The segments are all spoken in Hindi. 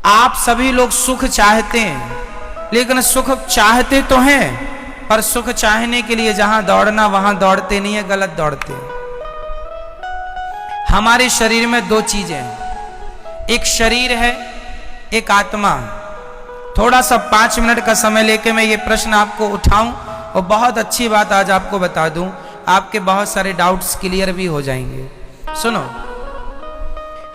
आप सभी लोग सुख चाहते हैं, लेकिन सुख चाहते तो हैं, पर सुख चाहने के लिए जहां दौड़ना वहां दौड़ते नहीं है, गलत दौड़ते हैं। हमारे शरीर में दो चीजें हैं, एक शरीर है, एक आत्मा। थोड़ा सा 5 मिनट का समय लेके मैं ये प्रश्न आपको उठाऊं और बहुत अच्छी बात आज आपको बता दूं, आपके बहुत सारे डाउट्स क्लियर भी हो जाएंगे। सुनो,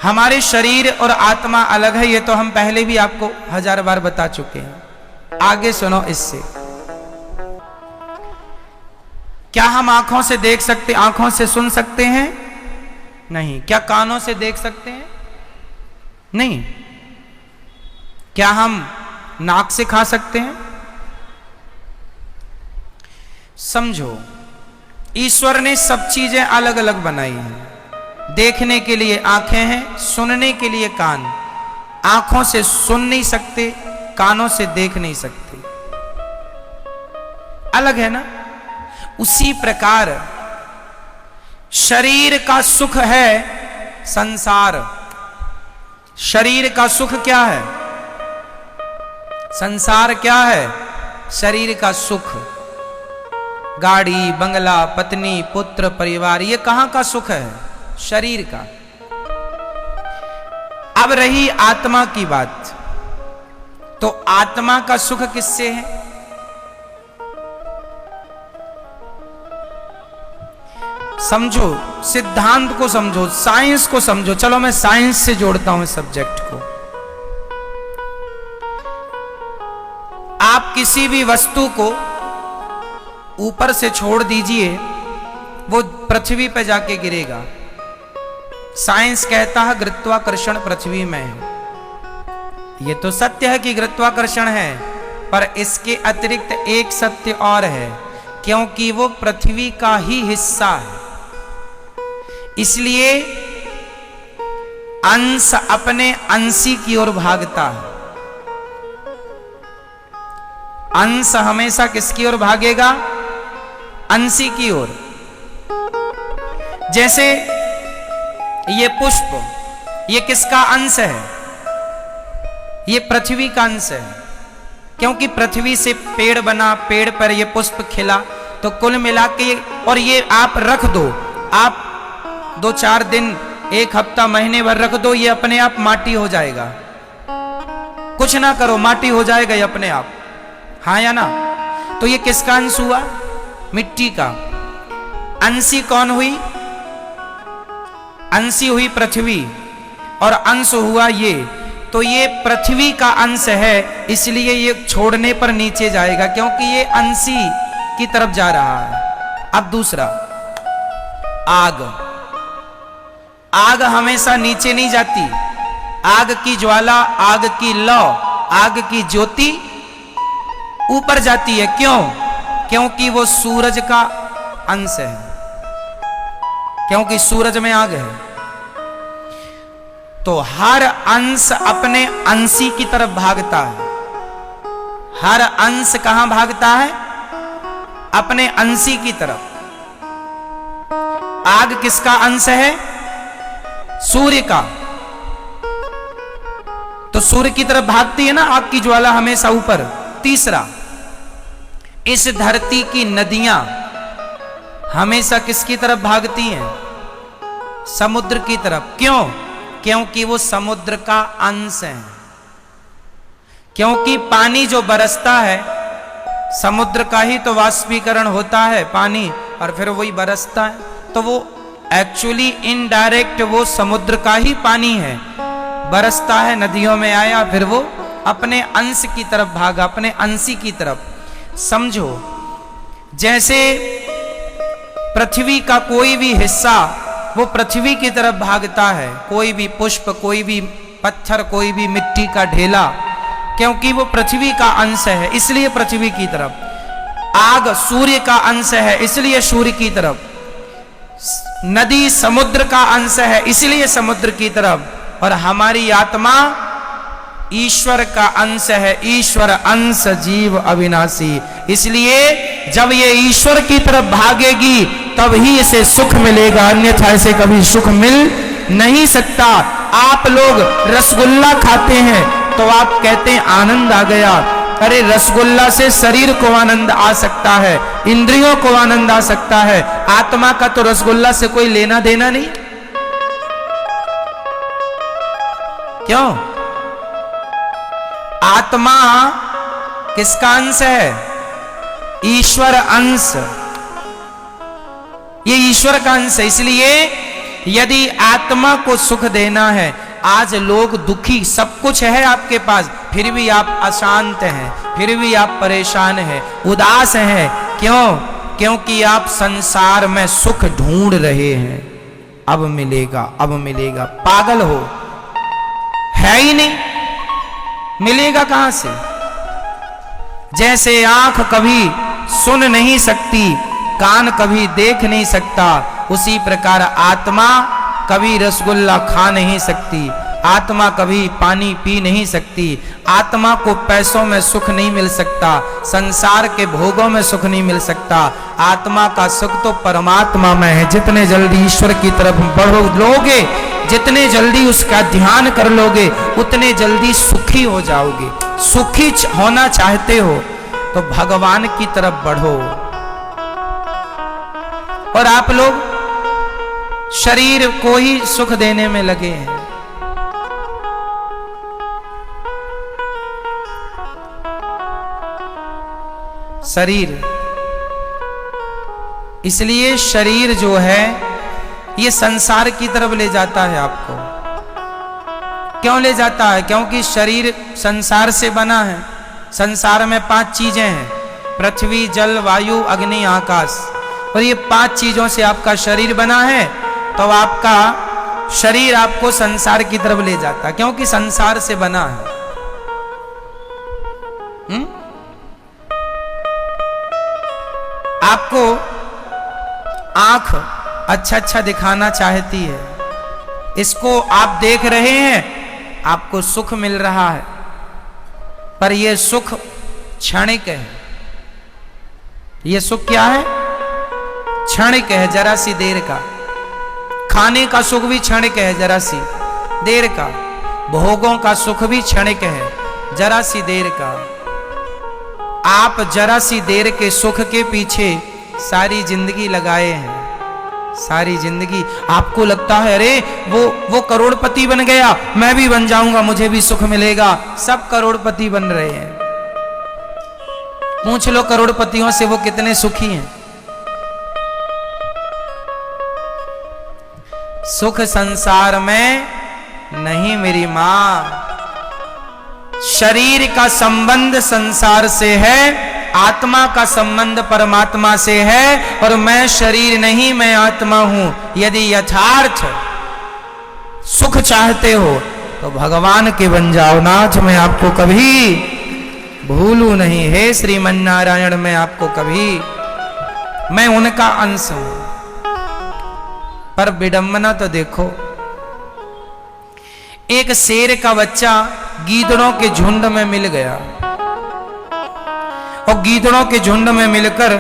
हमारे शरीर और आत्मा अलग है, ये तो हम पहले भी आपको 1000 बार बता चुके हैं। आगे सुनो इससे। क्या हम आंखों से देख सकते, आंखों से सुन सकते हैं? नहीं। क्या कानों से देख सकते हैं? नहीं। क्या हम नाक से खा सकते हैं? समझो, ईश्वर ने सब चीजें अलग अलग बनाई हैं। देखने के लिए आंखें हैं, सुनने के लिए कान। आंखों से सुन नहीं सकते, कानों से देख नहीं सकते, अलग है ना। उसी प्रकार शरीर का सुख है संसार। शरीर का सुख क्या है? संसार क्या है? शरीर का सुख। गाड़ी, बंगला, पत्नी, पुत्र, परिवार, ये कहां का सुख है? शरीर का। अब रही आत्मा की बात, तो आत्मा का सुख किससे है? समझो, सिद्धांत को समझो, साइंस को समझो। चलो मैं साइंस से जोड़ता हूं इस सब्जेक्ट को। आप किसी भी वस्तु को ऊपर से छोड़ दीजिए, वो पृथ्वी पे जाके गिरेगा। साइंस कहता है गुरुत्वाकर्षण पृथ्वी में है। ये तो सत्य है कि गुरुत्वाकर्षण है, पर इसके अतिरिक्त एक सत्य और है, क्योंकि वो पृथ्वी का ही हिस्सा है। इसलिए अंश अपने अंशी की ओर भागता है। अंश हमेशा किसकी ओर भागेगा? अंशी की ओर। जैसे ये पुष्प, ये किसका अंश है? ये पृथ्वी का अंश है, क्योंकि पृथ्वी से पेड़ बना, पेड़ पर ये पुष्प खिला। तो कुल मिला के, और ये आप रख दो, आप 2-4 दिन, 1 हफ्ता, महीने भर रख दो, ये अपने आप माटी हो जाएगा। कुछ ना करो, माटी हो जाएगा ये अपने आप, हाँ या ना। तो ये किसका अंश हुआ? मिट्टी का। अंशी कौन हुई? अंशी हुई पृथ्वी, और अंश हुआ ये। तो ये पृथ्वी का अंश है, इसलिए ये छोड़ने पर नीचे जाएगा, क्योंकि ये अंशी की तरफ जा रहा है। अब दूसरा, आग। आग हमेशा नीचे नहीं जाती। आग की ज्वाला, आग की लौ, आग की ज्योति ऊपर जाती है। क्यों? क्योंकि वो सूरज का अंश है, क्योंकि सूरज में आग है। तो हर अंश अपने अंशी की तरफ भागता है। हर अंश कहां भागता है? अपने अंशी की तरफ। आग किसका अंश है? सूर्य का। तो सूर्य की तरफ भागती है ना आग की ज्वाला, हमेशा ऊपर। तीसरा, इस धरती की नदियां हमेशा किसकी तरफ भागती हैं? समुद्र की तरफ। क्यों? क्योंकि वो समुद्र का अंश है। क्योंकि पानी जो बरसता है, समुद्र का ही तो वाष्पीकरण होता है पानी, और फिर वही बरसता है। तो वो एक्चुअली इनडायरेक्ट वो समुद्र का ही पानी है, बरसता है, नदियों में आया, फिर वो अपने अंश की तरफ भागा, अपने अंशी की तरफ। समझो, जैसे पृथ्वी का कोई भी हिस्सा वो पृथ्वी की तरफ भागता है, कोई भी पुष्प, कोई भी पत्थर, कोई भी मिट्टी का ढेला, क्योंकि वो पृथ्वी का अंश है, इसलिए पृथ्वी की तरफ। आग सूर्य का अंश है, इसलिए सूर्य की तरफ। नदी समुद्र का अंश है, इसलिए समुद्र की तरफ। और हमारी आत्मा ईश्वर का अंश है, ईश्वर अंश जीव अविनाशी। इसलिए जब ये ईश्वर की तरफ भागेगी तब ही इसे सुख मिलेगा, अन्यथा इसे कभी सुख मिल नहीं सकता। आप लोग रसगुल्ला खाते हैं, तो आप कहते हैं आनंद आ गया। अरे रसगुल्ला से शरीर को आनंद आ सकता है, इंद्रियों को आनंद आ सकता है, आत्मा का तो रसगुल्ला से कोई लेना देना नहीं। क्यों? आत्मा किसका अंश है? ईश्वर अंश। ये ईश्वर का अंश है। इसलिए यदि आत्मा को सुख देना है, आज लोग दुखी, सब कुछ है आपके पास, फिर भी आप अशांत हैं, फिर भी आप परेशान हैं, उदास हैं। क्यों? क्योंकि आप संसार में सुख ढूंढ रहे हैं। अब मिलेगा, अब मिलेगा। पागल हो, है ही नहीं, मिलेगा कहां से? जैसे आंख कभी सुन नहीं सकती, कान कभी देख नहीं सकता, उसी प्रकार आत्मा कभी रसगुल्ला खा नहीं सकती, आत्मा कभी पानी पी नहीं सकती, आत्मा को पैसों में सुख नहीं मिल सकता, संसार के भोगों में सुख नहीं मिल सकता। आत्मा का सुख तो परमात्मा में है। जितने जल्दी ईश्वर की तरफ बढ़ो लोगे, जितने जल्दी उसका ध्यान कर लोगे, उतने जल्दी सुखी हो जाओगे। सुखी होना चाहते हो तो भगवान की तरफ बढ़ो। और आप लोग शरीर को ही सुख देने में लगे हैं। शरीर, इसलिए शरीर जो है ये संसार की तरफ ले जाता है आपको। क्यों ले जाता है? क्योंकि शरीर संसार से बना है। संसार में 5 चीजें हैं, पृथ्वी, जल, वायु, अग्नि, आकाश, और ये 5 चीजों से आपका शरीर बना है। तो आपका शरीर आपको संसार की तरफ ले जाता है, क्योंकि संसार से बना है। आपको आंख अच्छा अच्छा दिखाना चाहती है, इसको आप देख रहे हैं, आपको सुख मिल रहा है, पर यह सुख क्षणिक है। यह सुख क्या है? क्षणिक है, जरा सी देर का। खाने का सुख भी क्षणिक है, जरा सी देर का। भोगों का सुख भी क्षणिक है, जरा सी देर का। आप जरा सी देर के सुख के पीछे सारी जिंदगी लगाए हैं। सारी जिंदगी आपको लगता है अरे वो करोड़पति बन गया, मैं भी बन जाऊंगा, मुझे भी सुख मिलेगा। सब करोड़पति बन रहे हैं। पूछ लो करोड़पतियों से वो कितने सुखी हैं। सुख संसार में नहीं मेरी मां। शरीर का संबंध संसार से है, आत्मा का संबंध परमात्मा से है। और मैं शरीर नहीं, मैं आत्मा हूं। यदि यथार्थ सुख चाहते हो तो भगवान के बन जाओ। नाथ मैं आपको कभी भूलू नहीं, हे श्रीमन नारायण मैं आपको कभी, मैं उनका अंश हूं। पर विडंबना तो देखो, एक शेर का बच्चा गीदड़ों के झुंड में मिल गया, और गीदड़ों के झुंड में मिलकर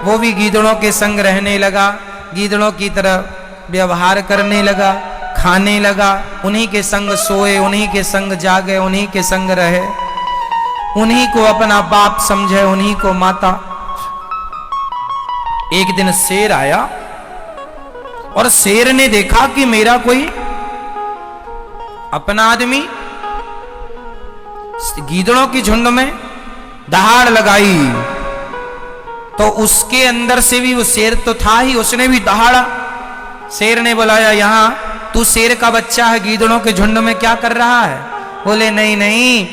वो भी गीदड़ों के संग रहने लगा, गीदड़ों की तरह व्यवहार करने लगा, खाने लगा, उन्हीं के संग सोए, उन्हीं के संग जागे, उन्हीं के संग रहे, उन्हीं को अपना बाप समझे, उन्हीं को माता। एक दिन शेर आया और शेर ने देखा कि मेरा कोई अपना आदमी गीदड़ों की झुंड में दहाड़ लगाई, तो उसके अंदर से भी वो शेर तो था ही, उसने भी दहाड़ा। शेर ने बुलाया, यहां तू शेर का बच्चा है, गीदड़ों के झुंड में क्या कर रहा है? बोले नहीं नहीं,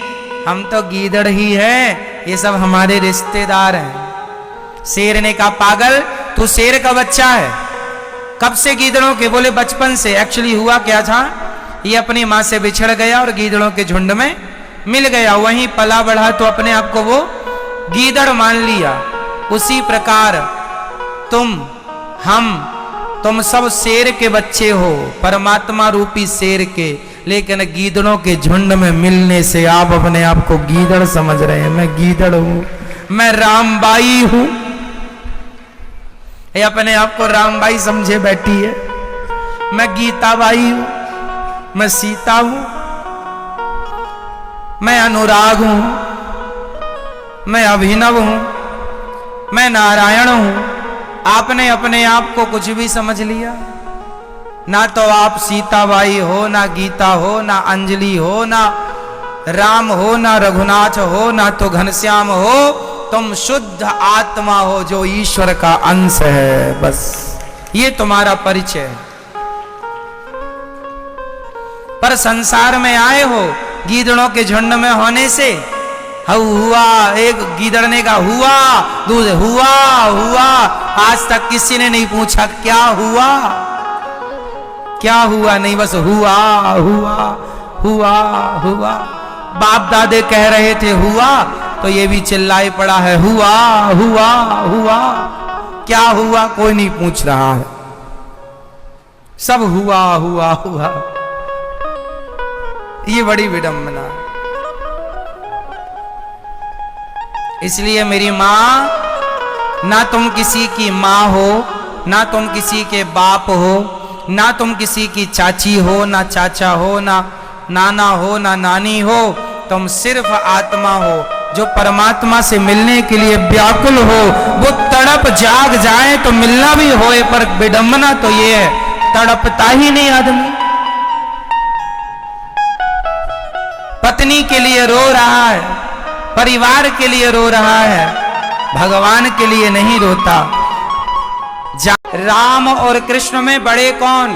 हम तो गीदड़ ही है, ये सब हमारे रिश्तेदार हैं। शेर ने कहा पागल, तू शेर का बच्चा है, कब से गीदड़ों के? बोले बचपन से। एक्चुअली हुआ क्या था, ये अपनी मां से बिछड़ गया और गीदड़ों के झुंड में मिल गया, वहीं पला बढ़ा तो अपने आप को वो गीदड़ मान लिया। उसी प्रकार तुम सब शेर के बच्चे हो, परमात्मा रूपी शेर के, लेकिन गीदड़ों के झुंड में मिलने से आप अपने आप को गीदड़ समझ रहे हैं। मैं गीदड़ हूं, मैं रामबाई हूं, ये अपने आप को रामबाई समझे बैठी है। मैं गीताबाई हूं, मैं सीता हूं। मैं अनुराग हूं, मैं अभिनव हूं, मैं नारायण हूं। आपने अपने आप को कुछ भी समझ लिया। ना तो आप सीताबाई हो, ना गीता हो, ना अंजलि हो, ना राम हो, ना रघुनाथ हो, ना तो घनश्याम हो। तुम शुद्ध आत्मा हो जो ईश्वर का अंश है। बस ये तुम्हारा परिचय है। पर संसार में आए हो गीदड़ों के झुंड में होने से। हुआ, एक गीदड़ ने कहा हुआ, दूध हुआ हुआ। आज तक किसी ने नहीं पूछा क्या हुआ, क्या हुआ, नहीं बस हुआ हुआ हुआ हुआ। बाप दादे कह रहे थे हुआ, तो ये भी चिल्लाए पड़ा है हुआ हुआ हुआ। क्या हुआ कोई नहीं पूछ रहा है, सब हुआ हुआ हुआ। ये बड़ी विडंबना। इसलिए मेरी मां, ना तुम किसी की मां हो, ना तुम किसी के बाप हो, ना तुम किसी की चाची हो, ना चाचा हो, ना नाना हो, ना नानी हो। तुम सिर्फ आत्मा हो जो परमात्मा से मिलने के लिए व्याकुल हो। वो तड़प जाग जाए तो मिलना भी होए, पर विडंबना तो ये है तड़पता ही नहीं आदमी। पत्नी के लिए रो रहा है, परिवार के लिए रो रहा है, भगवान के लिए नहीं रोता। राम और कृष्ण में बड़े कौन?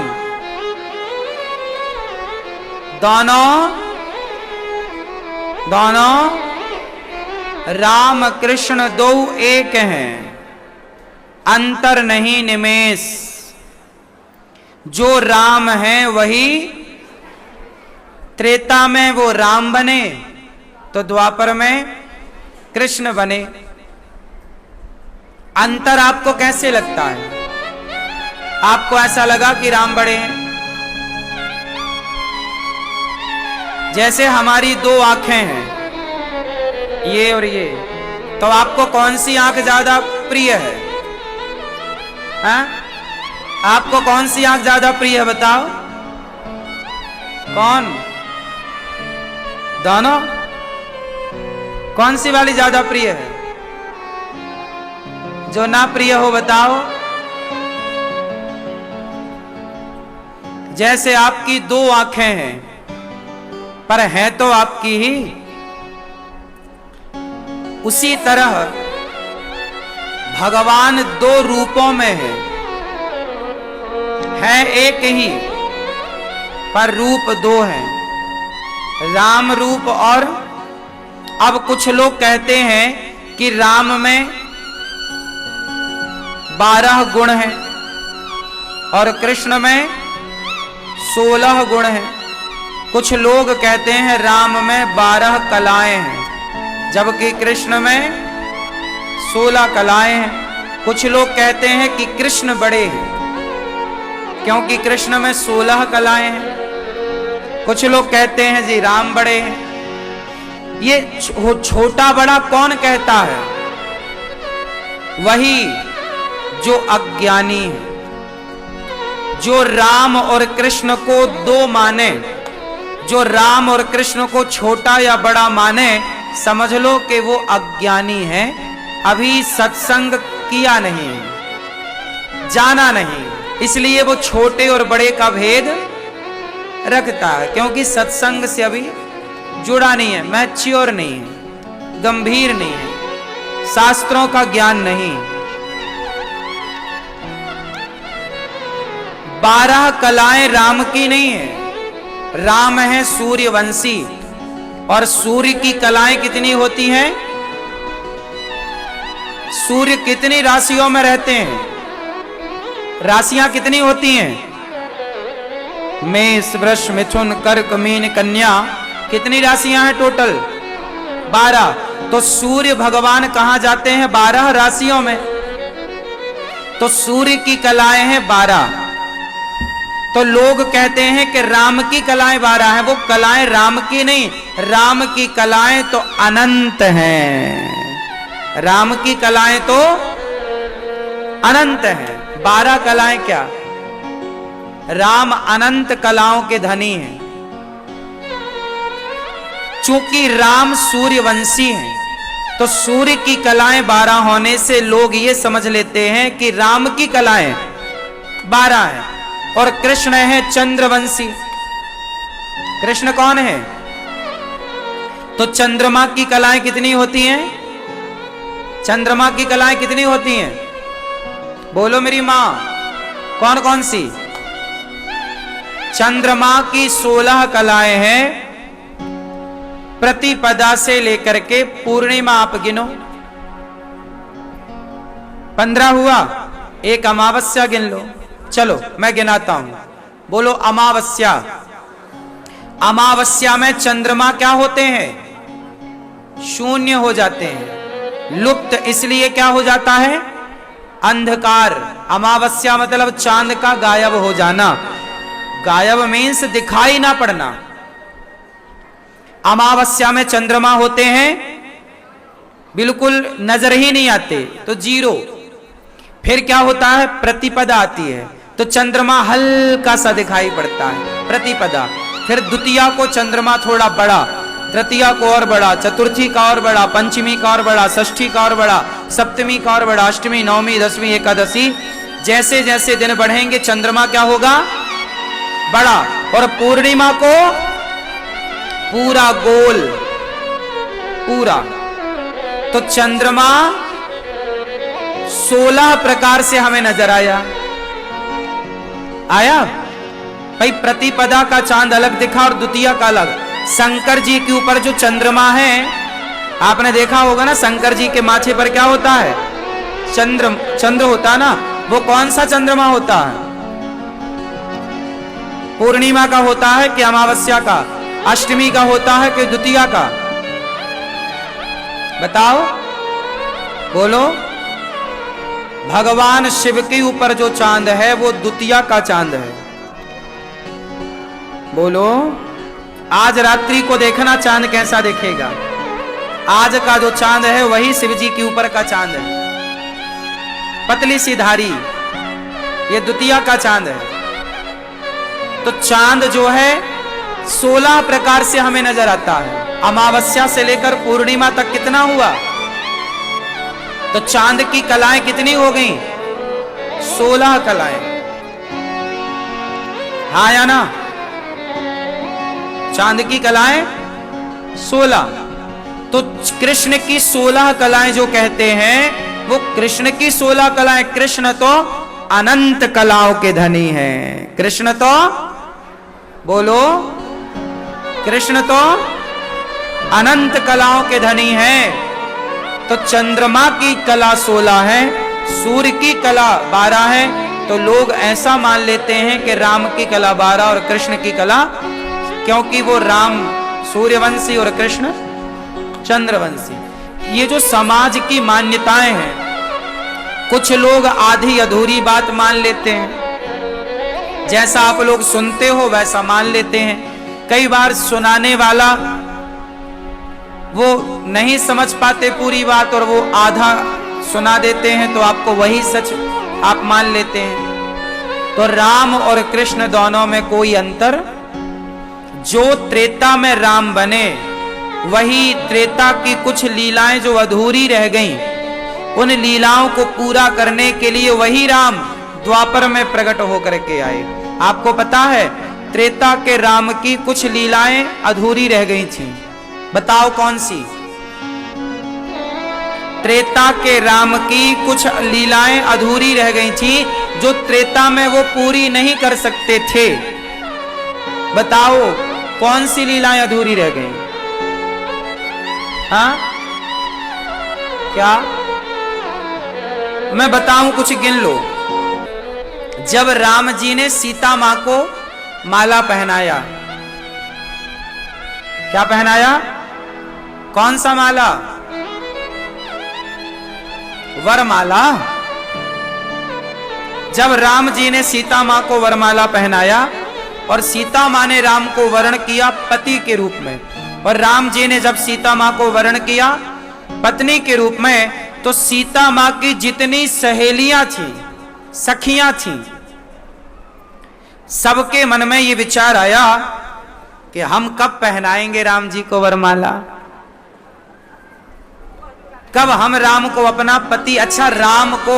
दोनों राम कृष्ण दो एक हैं, अंतर नहीं निमेष। जो राम है वही त्रेता में वो राम बने तो द्वापर में कृष्ण बने। अंतर आपको कैसे लगता है? आपको ऐसा लगा कि राम बड़े हैं? जैसे हमारी दो आंखें हैं, ये और ये, तो आपको कौन सी आंख ज्यादा प्रिय है? हाँ? आपको कौन सी आंख ज्यादा प्रिय है बताओ? कौन? दोनों? कौन सी वाली ज्यादा प्रिय है? जो ना प्रिय हो बताओ। जैसे आपकी दो आंखें हैं, पर है तो आपकी ही, उसी तरह भगवान दो रूपों में है एक ही, पर रूप दो हैं, राम रूप। और अब कुछ लोग कहते हैं कि राम में 12 गुण हैं और कृष्ण में 16 गुण हैं। कुछ लोग कहते हैं राम में 12 कलाएं हैं, जबकि कृष्ण में 16 कलाएं हैं। कुछ लोग कहते हैं कि कृष्ण बड़े हैं क्योंकि कृष्ण में 16 कलाएं हैं। कुछ लोग कहते हैं जी राम बड़े हैं। ये छोटा बड़ा कौन कहता है? वही जो अज्ञानी है, जो राम और कृष्ण को दो माने, जो राम और कृष्ण को छोटा या बड़ा माने, समझ लो कि वो अज्ञानी है। अभी सत्संग किया नहीं, जाना नहीं, इसलिए वो छोटे और बड़े का भेद रखता है, क्योंकि सत्संग से अभी जुड़ा नहीं है, मैच्योर नहीं है, गंभीर नहीं है, शास्त्रों का ज्ञान नहीं। 12 कलाएं राम की नहीं है। राम है सूर्यवंशी, और सूर्य की कलाएं कितनी होती हैं? सूर्य कितनी राशियों में रहते हैं? राशियां कितनी होती हैं? मेष, वृष, मिथुन, कर्क, मीन, कन्या। कितनी राशियां हैं टोटल? 12। तो सूर्य भगवान कहां जाते हैं? 12 राशियों में। तो सूर्य की कलाएं हैं 12। तो लोग कहते हैं कि राम की कलाएं 12 हैं। वो कलाएं राम की नहीं, राम की कलाएं तो अनंत हैं। राम की कलाएं तो अनंत हैं। 12 कलाएं क्या? राम अनंत कलाओं के धनी हैं। चूंकि राम सूर्यवंशी हैं, तो सूर्य की कलाएं 12 होने से लोग ये समझ लेते हैं कि राम की कलाएं 12 हैं, और कृष्ण है चंद्रवंशी। कृष्ण कौन है? तो चंद्रमा की कलाएं कितनी होती हैं? चंद्रमा की कलाएं कितनी होती हैं? बोलो मेरी मां, कौन कौन सी? चंद्रमा की 16 कलाएं हैं, प्रतिपदा से लेकर के पूर्णिमा आप गिनो। 15 हुआ, एक अमावस्या गिन लो। चलो मैं गिनाता हूं, बोलो अमावस्या। अमावस्या में चंद्रमा क्या होते हैं? शून्य हो जाते हैं। लुप्त इसलिए क्या हो जाता है? अंधकार। अमावस्या मतलब चांद का गायब हो जाना। गायब मीन्स दिखाई ना पड़ना। अमावस्या में चंद्रमा होते हैं, बिल्कुल नजर ही नहीं आते, तो 0। फिर क्या होता है? प्रतिपदा आती है, तो चंद्रमा हल्का सा दिखाई पड़ता है, प्रतिपदा। फिर द्वितीया को चंद्रमा थोड़ा बड़ा, तृतीया को और बड़ा, चतुर्थी का और बड़ा, पंचमी का और बड़ा, षष्ठी का और बड़ा, सप्तमी का और बड़ा, अष्टमी, नवमी, दसवीं, एकादशी। जैसे जैसे दिन बढ़ेंगे चंद्रमा क्या होगा? बड़ा। और पूर्णिमा को पूरा गोल, पूरा। तो चंद्रमा 16 प्रकार से हमें नजर आया। भाई प्रतिपदा का चांद अलग दिखा और द्वितीया का अलग। शंकर जी के ऊपर जो चंद्रमा है, आपने देखा होगा ना, शंकर जी के माथे पर क्या होता है? चंद्र होता है ना। वो कौन सा चंद्रमा होता है? पूर्णिमा का होता है कि अमावस्या का? अष्टमी का होता है कि द्वितीया का? बताओ, बोलो। भगवान शिव के ऊपर जो चांद है वो द्वितीया का चांद है। बोलो। आज रात्रि को देखना चांद कैसा दिखेगा। आज का जो चांद है वही शिव जी के ऊपर का चांद है, पतली सी धारी, ये द्वितीया का चांद है। तो चांद जो है 16 प्रकार से हमें नजर आता है। अमावस्या से लेकर पूर्णिमा तक कितना हुआ? तो चांद की कलाएं कितनी हो गई? 16 कलाएं। हाँ या ना? चांद की कलाएं 16। तो कृष्ण की 16 कलाएं जो कहते हैं, वो कृष्ण की 16 कलाएं। कृष्ण तो अनंत कलाओं के धनी हैं। कृष्ण तो, बोलो, कृष्ण तो अनंत कलाओं के धनी हैं। तो चंद्रमा की कला 16 है, सूर्य की कला 12 है। तो लोग ऐसा मान लेते हैं कि राम की कला 12 और कृष्ण की कला, क्योंकि वो राम सूर्यवंशी और कृष्ण चंद्रवंशी। ये जो समाज की मान्यताएं हैं, कुछ लोग आधी अधूरी बात मान लेते हैं। जैसा आप लोग सुनते हो वैसा मान लेते हैं। कई बार सुनाने वाला वो नहीं समझ पाते पूरी बात और वो आधा सुना देते हैं, तो आपको वही सच आप मान लेते हैं। तो राम और कृष्ण दोनों में कोई अंतर। जो त्रेता में राम बने, वही त्रेता की कुछ लीलाएं जो अधूरी रह गईं, उन लीलाओं को पूरा करने के लिए वही राम द्वापर में प्रकट होकर के आए। आपको पता है त्रेता के राम की कुछ लीलाएं अधूरी रह गई थी, बताओ कौन सी? त्रेता के राम की कुछ लीलाएं अधूरी रह गई थी, जो त्रेता में वो पूरी नहीं कर सकते थे। बताओ कौन सी लीलाएं अधूरी रह गई? हाँ, क्या? मैं बताऊं, कुछ गिन लो। जब राम जी ने सीता मां को माला पहनाया, क्या पहनाया? कौन सा माला? वरमाला। जब राम जी ने सीता मां को वरमाला पहनाया और सीता मां ने राम को वरण किया पति के रूप में, और राम जी ने जब सीता मां को वरण किया पत्नी के रूप में, तो सीता मां की जितनी सहेलियां थी, सखियां थी, सबके मन में ये विचार आया कि हम कब पहनाएंगे राम जी को वरमाला, कब हम राम को अपना पति। अच्छा, राम को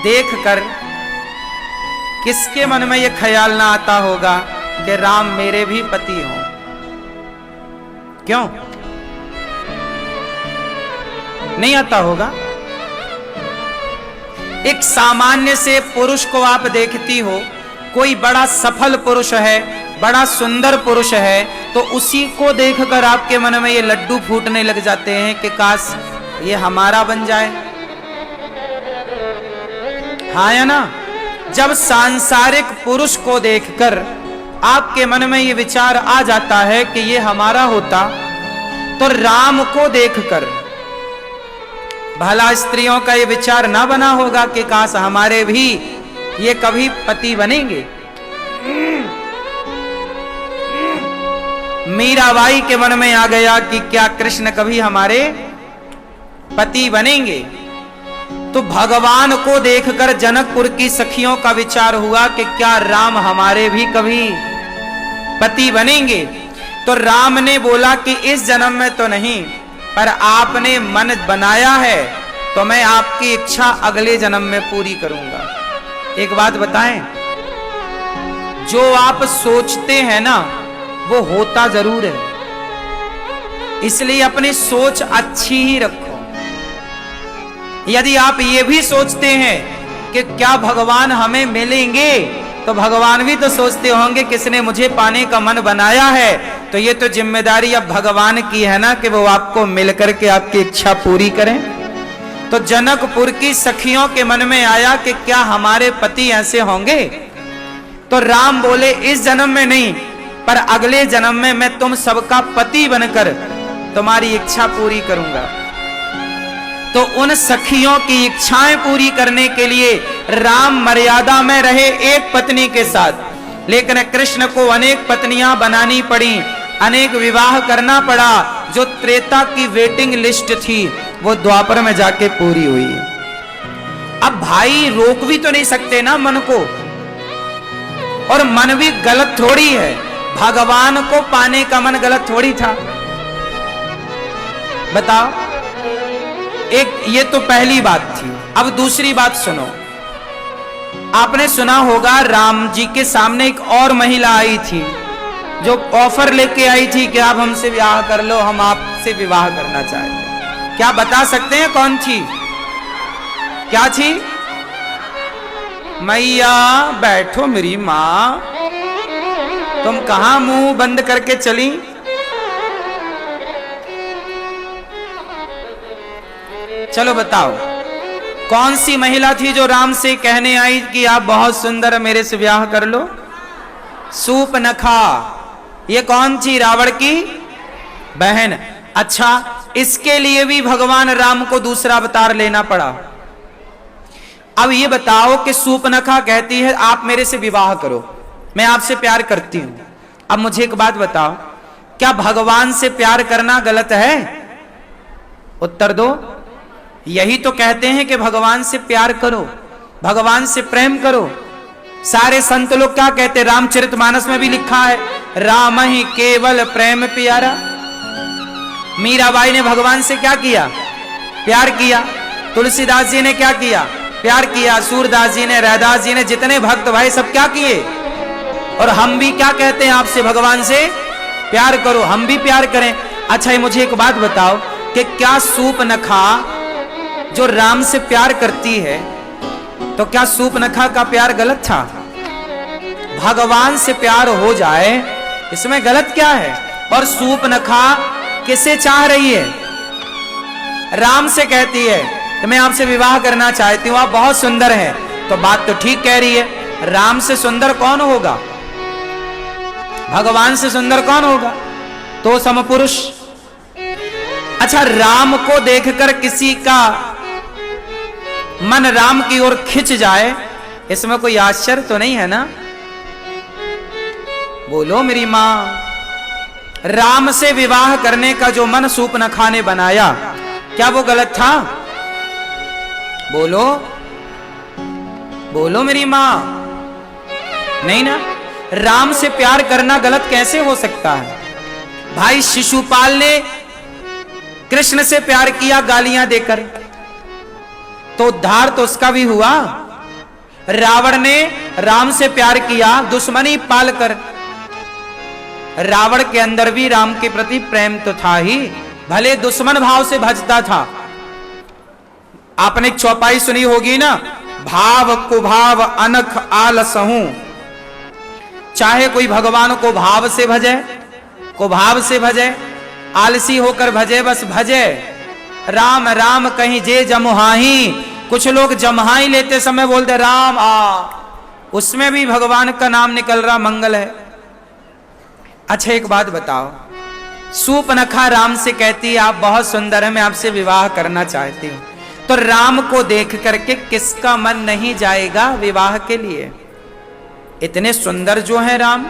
देखकर किसके मन में यह ख्याल ना आता होगा कि राम मेरे भी पति हों? क्यों नहीं आता होगा? एक सामान्य से पुरुष को आप देखती हो, कोई बड़ा सफल पुरुष है, बड़ा सुंदर पुरुष है, तो उसी को देखकर आपके मन में ये लड्डू फूटने लग जाते हैं कि काश ये हमारा बन जाए। हाँ या ना? जब सांसारिक पुरुष को देखकर आपके मन में ये विचार आ जाता है कि ये हमारा होता, तो राम को देखकर भला स्त्रियों का ये विचार ना बना होगा कि काश हमारे भी ये कभी पति बनेंगे। मीराबाई के मन में आ गया कि क्या कृष्ण कभी हमारे पति बनेंगे। तो भगवान को देखकर जनकपुर की सखियों का विचार हुआ कि क्या राम हमारे भी कभी पति बनेंगे। तो राम ने बोला कि इस जन्म में तो नहीं, पर आपने मन बनाया है तो मैं आपकी इच्छा अगले जन्म में पूरी करूंगा। एक बात बताएं, जो आप सोचते हैं ना वो होता जरूर है, इसलिए अपनी सोच अच्छी ही रखो। यदि आप ये भी सोचते हैं कि क्या भगवान हमें मिलेंगे, तो भगवान भी तो सोचते होंगे किसने मुझे पाने का मन बनाया है, तो ये तो जिम्मेदारी अब भगवान की है ना कि वो आपको मिलकर के आपकी इच्छा पूरी करें। तो जनकपुर की सखियों के मन में आया कि क्या हमारे पति ऐसे होंगे। तो राम बोले इस जन्म में नहीं, पर अगले जन्म में मैं तुम सबका पति बनकर तुम्हारी इच्छा पूरी करूंगा। तो उन सखियों की इच्छाएं पूरी करने के लिए राम मर्यादा में रहे एक पत्नी के साथ, लेकिन कृष्ण को अनेक पत्नियां बनानी पड़ी, अनेक विवाह करना पड़ा। जो त्रेता की वेटिंग लिस्ट थी वो द्वापर में जाके पूरी हुई। अब भाई रोक भी तो नहीं सकते ना मन को, और मन भी गलत थोड़ी है। भगवान को पाने का मन गलत थोड़ी था, बताओ। एक ये तो पहली बात थी। अब दूसरी बात सुनो। आपने सुना होगा राम जी के सामने एक और महिला आई थी जो ऑफर लेके आई थी कि आप हमसे विवाह कर लो, हम आपसे विवाह करना चाहते हैं। क्या बता सकते हैं कौन थी? क्या थी? मैया बैठो मेरी मां, तुम कहां मुंह बंद करके चली? चलो बताओ कौन सी महिला थी जो राम से कहने आई कि आप बहुत सुंदर, मेरे से ब्याह कर लो? सूपनखा। ये कौन थी? रावण की बहन। अच्छा, इसके लिए भी भगवान राम को दूसरा अवतार लेना पड़ा। अब ये बताओ कि सूपनखा कहती है आप मेरे से विवाह करो, मैं आपसे प्यार करती हूं। अब मुझे एक बात बताओ, क्या भगवान से प्यार करना गलत है? उत्तर दो। यही तो कहते हैं कि भगवान से प्यार करो, भगवान से प्रेम करो। सारे संत लोग क्या कहते हैं? रामचरितमानस में भी लिखा है, राम ही केवल प्रेम प्यारा। मीराबाई ने भगवान से क्या किया? प्यार किया। तुलसीदास जी ने क्या किया? प्यार किया। सूरदास जी ने, रैदास जी ने, जितने भक्त भाई सब क्या किए। और हम भी क्या कहते हैं आपसे? भगवान से प्यार करो, हम भी प्यार करें। अच्छा, ये मुझे एक बात बताओ कि क्या सूपनखा जो राम से प्यार करती है, तो क्या सूपनखा का प्यार गलत था? भगवान से प्यार हो जाए इसमें गलत क्या है? और सूपनखा किसे चाह रही है? राम से कहती है कि मैं आपसे विवाह करना चाहती हूं, आप बहुत सुंदर हैं। तो बात तो ठीक कह रही है। राम से सुंदर कौन होगा? भगवान से सुंदर कौन होगा? तो समपुरुष। अच्छा, राम को देखकर किसी का मन राम की ओर खिंच जाए, इसमें कोई आश्चर्य तो नहीं है ना? बोलो मेरी मां। राम से विवाह करने का जो मन सूपनखा ने बनाया, क्या वो गलत था? बोलो बोलो मेरी मां। नहीं ना? राम से प्यार करना गलत कैसे हो सकता है? भाई शिशुपाल ने कृष्ण से प्यार किया गालियां देकर, तो उद्धार तो उसका भी हुआ। रावण ने राम से प्यार किया दुश्मनी पालकर, रावण के अंदर भी राम के प्रति प्रेम तो था ही, भले दुश्मन भाव से भजता था। आपने एक चौपाई सुनी होगी ना, भाव कुभाव अनख आलसहूं। चाहे कोई भगवान को भाव से भजे, कुभाव से भजे, आलसी होकर भजे, बस भजे राम राम कहीं जे जमुहाही। कुछ लोग जमहाई लेते समय बोलते राम आ, उसमें भी भगवान का नाम निकल रहा, मंगल है। अच्छा एक बात बताओ, सूपनखा राम से कहती है आप बहुत सुंदर है, मैं आपसे विवाह करना चाहती हूं, तो राम को देख करके किसका मन नहीं जाएगा विवाह के लिए? इतने सुंदर जो है राम,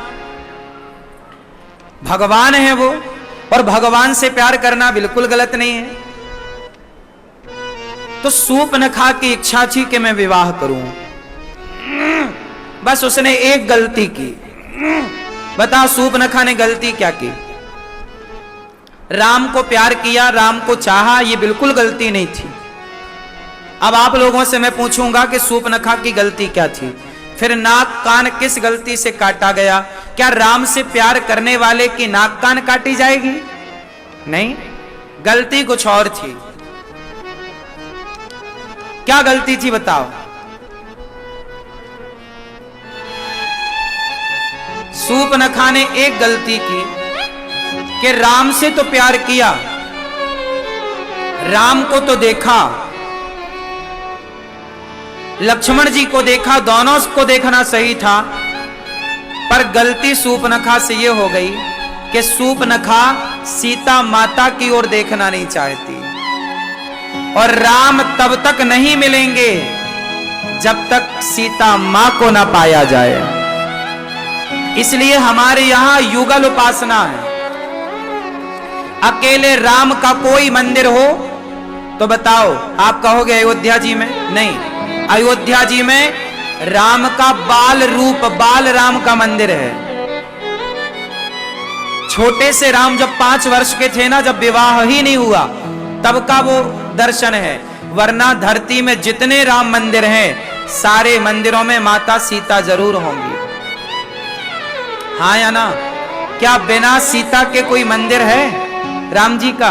भगवान है वो, और भगवान से प्यार करना बिल्कुल गलत नहीं है। तो सूपनखा की इच्छा थी कि मैं विवाह करूं, बस उसने एक गलती की। बताओ सूपनखा ने गलती क्या की? राम को प्यार किया, राम को चाहा, ये बिल्कुल गलती नहीं थी। अब आप लोगों से मैं पूछूंगा कि सूपनखा की गलती क्या थी? फिर नाक कान किस गलती से काटा गया? क्या राम से प्यार करने वाले की नाक कान काटी जाएगी? नहीं, गलती कुछ और थी। क्या गलती थी बताओ? सूपनखा ने एक गलती की कि राम से तो प्यार किया, राम को तो देखा, लक्ष्मण जी को देखा, दोनों को देखना सही था, पर गलती सूपनखा से यह हो गई कि सूपनखा सीता माता की ओर देखना नहीं चाहती, और राम तब तक नहीं मिलेंगे जब तक सीता मां को ना पाया जाए। इसलिए हमारे यहां युगल उपासना है। अकेले राम का कोई मंदिर हो तो बताओ, आप कहोगे अयोध्या जी में? नहीं, अयोध्या जी में राम का बाल रूप, बाल राम का मंदिर है। छोटे से राम जब 5 वर्ष के थे ना, जब विवाह ही नहीं हुआ, तब का वो दर्शन है। वरना धरती में जितने राम मंदिर हैं, सारे मंदिरों में माता सीता जरूर होंगी। हाँ या ना? क्या बिना सीता के कोई मंदिर है राम जी का?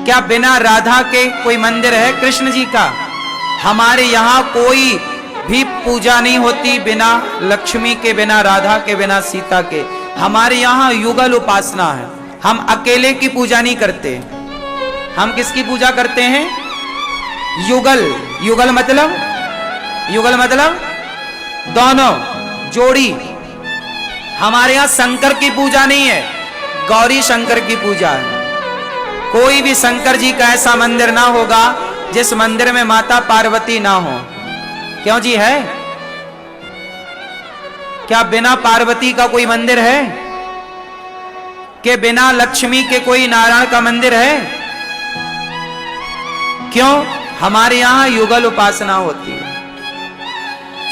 क्या बिना राधा के कोई मंदिर है कृष्ण जी का? हमारे यहाँ कोई भी पूजा नहीं होती बिना लक्ष्मी के, बिना राधा के, बिना सीता के। हमारे यहाँ युगल उपासना है। हम अकेले की पूजा नहीं करते। हम किसकी पूजा करते हैं? युगल। युगल मतलब, युगल मतलब दोनों, जोड़ी। हमारे यहाँ शंकर की पूजा नहीं है, गौरी शंकर की पूजा है। कोई भी शंकर जी का ऐसा मंदिर ना होगा जिस मंदिर में माता पार्वती ना हो। क्यों जी है? क्या बिना पार्वती का कोई मंदिर है? कि बिना लक्ष्मी के कोई नारायण का मंदिर है? क्यों? हमारे यहां युगल उपासना होती है।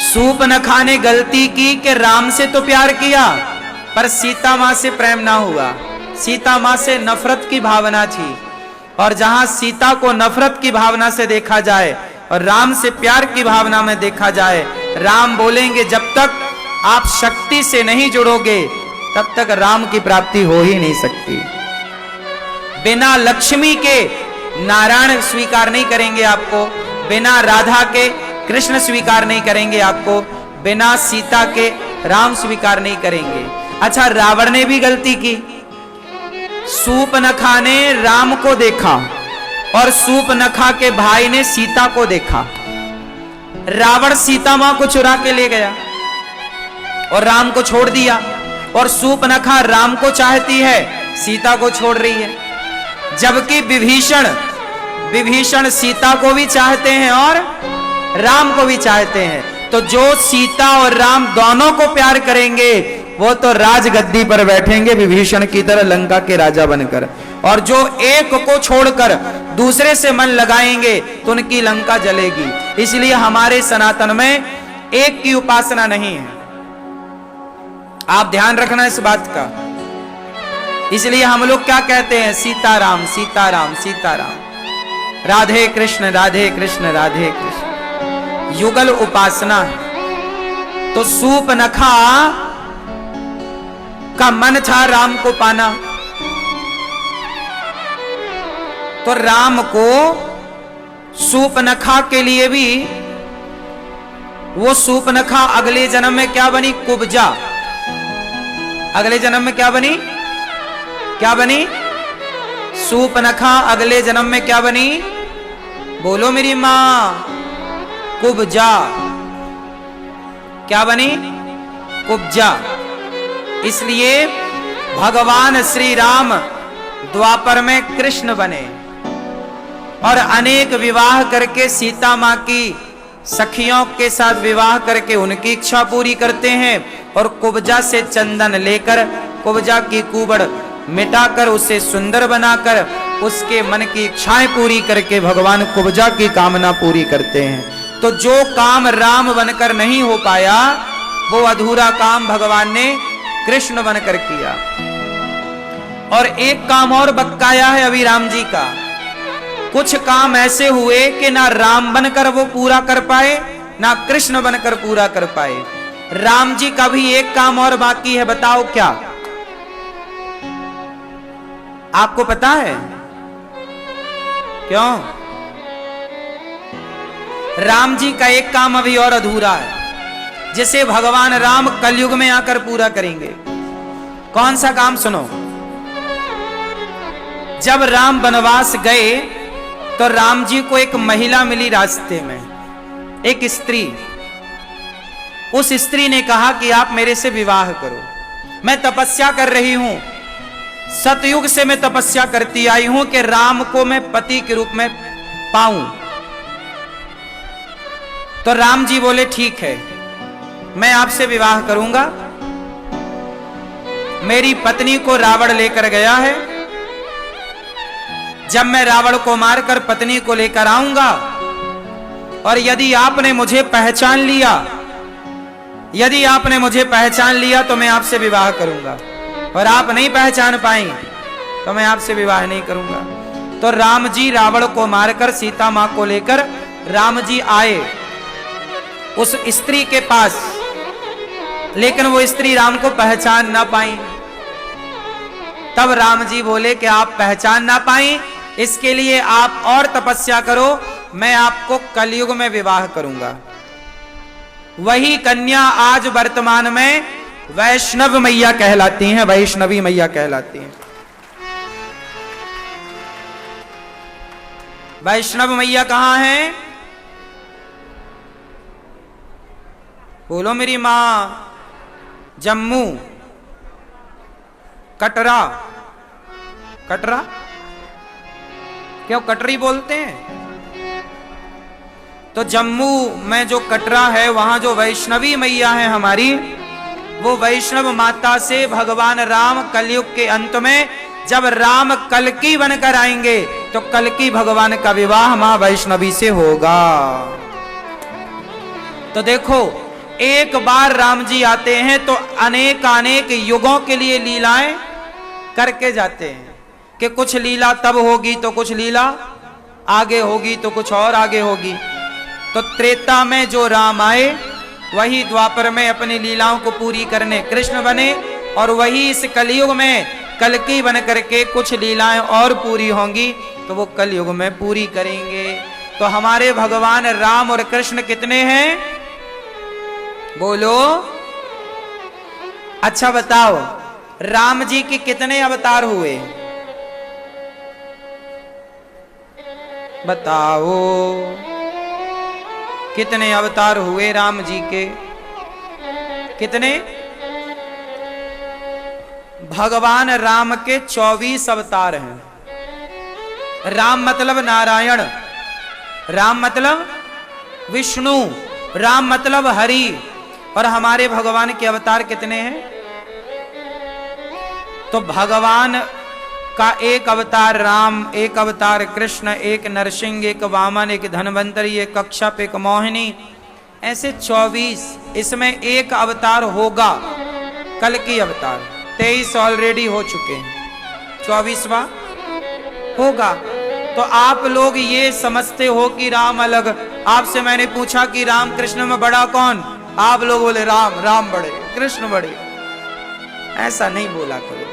सूपनखा ने गलती की कि राम से तो प्यार किया, पर सीता मां से प्रेम ना हुआ। सीता मां से नफरत की भावना थी, और जहां सीता को नफरत की भावना से देखा जाए और राम से प्यार की भावना में देखा जाए, राम बोलेंगे जब तक आप शक्ति से नहीं जुड़ोगे तब तक राम की प्राप्ति हो ही नहीं सकती। बिना लक्ष्मी के नारायण स्वीकार नहीं करेंगे आपको, बिना राधा के कृष्ण स्वीकार नहीं करेंगे आपको, बिना सीता के राम स्वीकार नहीं करेंगे। अच्छा, रावण ने भी गलती की। सूपनखा ने राम को देखा और सूपनखा के भाई ने सीता को देखा। रावण सीता मां को चुरा के ले गया और राम को छोड़ दिया, और सूपनखा राम को चाहती है, सीता को छोड़ रही है। जबकि विभीषण सीता को भी चाहते हैं और राम को भी चाहते हैं। तो जो सीता और राम दोनों को प्यार करेंगे वो तो राजगद्दी पर बैठेंगे विभीषण की तरह लंका के राजा बनकर, और जो एक को छोड़कर दूसरे से मन लगाएंगे तो उनकी लंका जलेगी। इसलिए हमारे सनातन में एक की उपासना नहीं है। आप ध्यान रखना इस बात का। इसलिए हम लोग क्या कहते हैं, सीताराम सीताराम सीताराम, राधे कृष्ण राधे कृष्ण राधे कृष्ण, युगल उपासना है। तो सूपनखा का मन था राम को पाना, तो राम को सूपनखा के लिए भी वो सूपनखा अगले जन्म में क्या बनी, कुब्जा। अगले जन्म में क्या बनी, क्या बनी, सूपनखा अगले जन्म में क्या बनी, बोलो मेरी मां, कुब्जा। क्या बनी, कुब्जा। इसलिए भगवान श्री राम द्वापर में कृष्ण बने और अनेक विवाह करके सीता मां की सखियों के साथ विवाह करके उनकी इच्छा पूरी करते हैं, और कुब्जा से चंदन लेकर कुब्जा की कुबड़ मिटाकर उसे सुंदर बनाकर उसके मन की इच्छाएं पूरी करके भगवान कुब्जा की कामना पूरी करते हैं। तो जो काम राम बनकर नहीं हो पाया, वो अधूरा काम भगवान ने कृष्ण बनकर किया। और एक काम और बकाया है अभी राम जी का। कुछ काम ऐसे हुए कि ना राम बनकर वो पूरा कर पाए, ना कृष्ण बनकर पूरा कर पाए। राम जी का भी एक काम और बाकी है, बताओ क्या? आपको पता है क्यों? राम जी का एक काम अभी और अधूरा है, जिसे भगवान राम कलयुग में आकर पूरा करेंगे। कौन सा काम? सुनो। जब राम वनवास गए तो राम जी को एक महिला मिली रास्ते में, एक स्त्री। उस स्त्री ने कहा कि आप मेरे से विवाह करो, मैं तपस्या कर रही हूं, सतयुग से मैं तपस्या करती आई हूं कि राम को मैं पति के रूप में पाऊं। तो राम जी बोले ठीक है, मैं आपसे विवाह करूंगा। मेरी पत्नी को रावण लेकर गया है, जब मैं रावण को मारकर पत्नी को लेकर आऊंगा, और यदि आपने मुझे पहचान लिया, यदि आपने मुझे पहचान लिया तो मैं आपसे विवाह करूंगा, और आप नहीं पहचान पाई तो मैं आपसे विवाह नहीं करूंगा। तो राम जी रावण को मारकर सीता मां को लेकर राम जी आए उस स्त्री के पास, लेकिन वो स्त्री राम को पहचान ना पाई। तब राम जी बोले कि आप पहचान ना पाई, इसके लिए आप और तपस्या करो, मैं आपको कलयुग में विवाह करूंगा। वही कन्या आज वर्तमान में वैष्णव मैया कहलाती हैं, वैष्णवी मैया कहलाती हैं। वैष्णव मैया कहां है? बोलो मेरी मां। जम्मू, कटरा, कटरा क्यों कटरी बोलते हैं? तो जम्मू में जो कटरा है, वहां जो वैष्णवी मैया है हमारी, वो वैष्णव माता से भगवान राम कलयुग के अंत में जब राम कल्कि बनकर आएंगे तो कल्कि भगवान का विवाह मां वैष्णवी से होगा। तो देखो, एक बार राम जी आते हैं तो अनेक अनेक युगों के लिए लीलाएं करके जाते हैं, कि कुछ लीला तब होगी तो कुछ लीला आगे होगी तो कुछ और आगे होगी। तो त्रेता में जो राम आए, वही द्वापर में अपनी लीलाओं को पूरी करने कृष्ण बने, और वही इस कलयुग में कल्कि बन करके कुछ लीलाएं और पूरी होंगी तो वो कलयुग में पूरी करेंगे। तो हमारे भगवान राम और कृष्ण कितने हैं? बोलो। अच्छा बताओ, राम जी के कितने अवतार हुए? बताओ, कितने अवतार हुए राम जी के? कितने? भगवान राम के 24 अवतार हैं। राम मतलब नारायण, राम मतलब विष्णु, राम मतलब हरि, और हमारे भगवान के अवतार कितने हैं? तो भगवान का एक अवतार राम, एक अवतार कृष्ण, एक नरसिंह, एक वामन, एक धन्वंतरी, एक कच्छप, एक मोहिनी, ऐसे 24। इसमें एक अवतार होगा कल की अवतार, 23 ऑलरेडी हो चुके हैं, 24वां होगा। तो आप लोग ये समझते हो कि राम अलग। आपसे मैंने पूछा कि राम कृष्ण में बड़ा कौन, आप लोग बोले राम, राम बड़े कृष्ण बड़े। ऐसा नहीं बोला करो,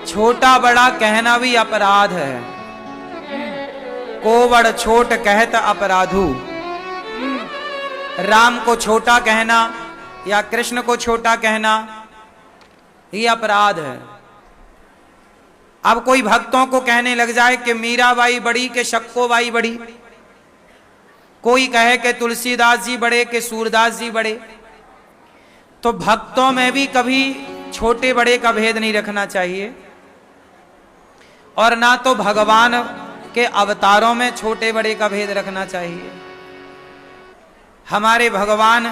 छोटा बड़ा कहना भी अपराध है। को बड़ छोट कहत अपराधु। राम को छोटा कहना या कृष्ण को छोटा कहना ये अपराध है। अब कोई भक्तों को कहने लग जाए कि मीराबाई बड़ी के शक्को बाई बड़ी, कोई कहे कि तुलसीदास जी बड़े के सूरदास जी बड़े, तो भक्तों में भी कभी छोटे बड़े का भेद नहीं रखना चाहिए, और ना तो भगवान के अवतारों में छोटे बड़े का भेद रखना चाहिए। हमारे भगवान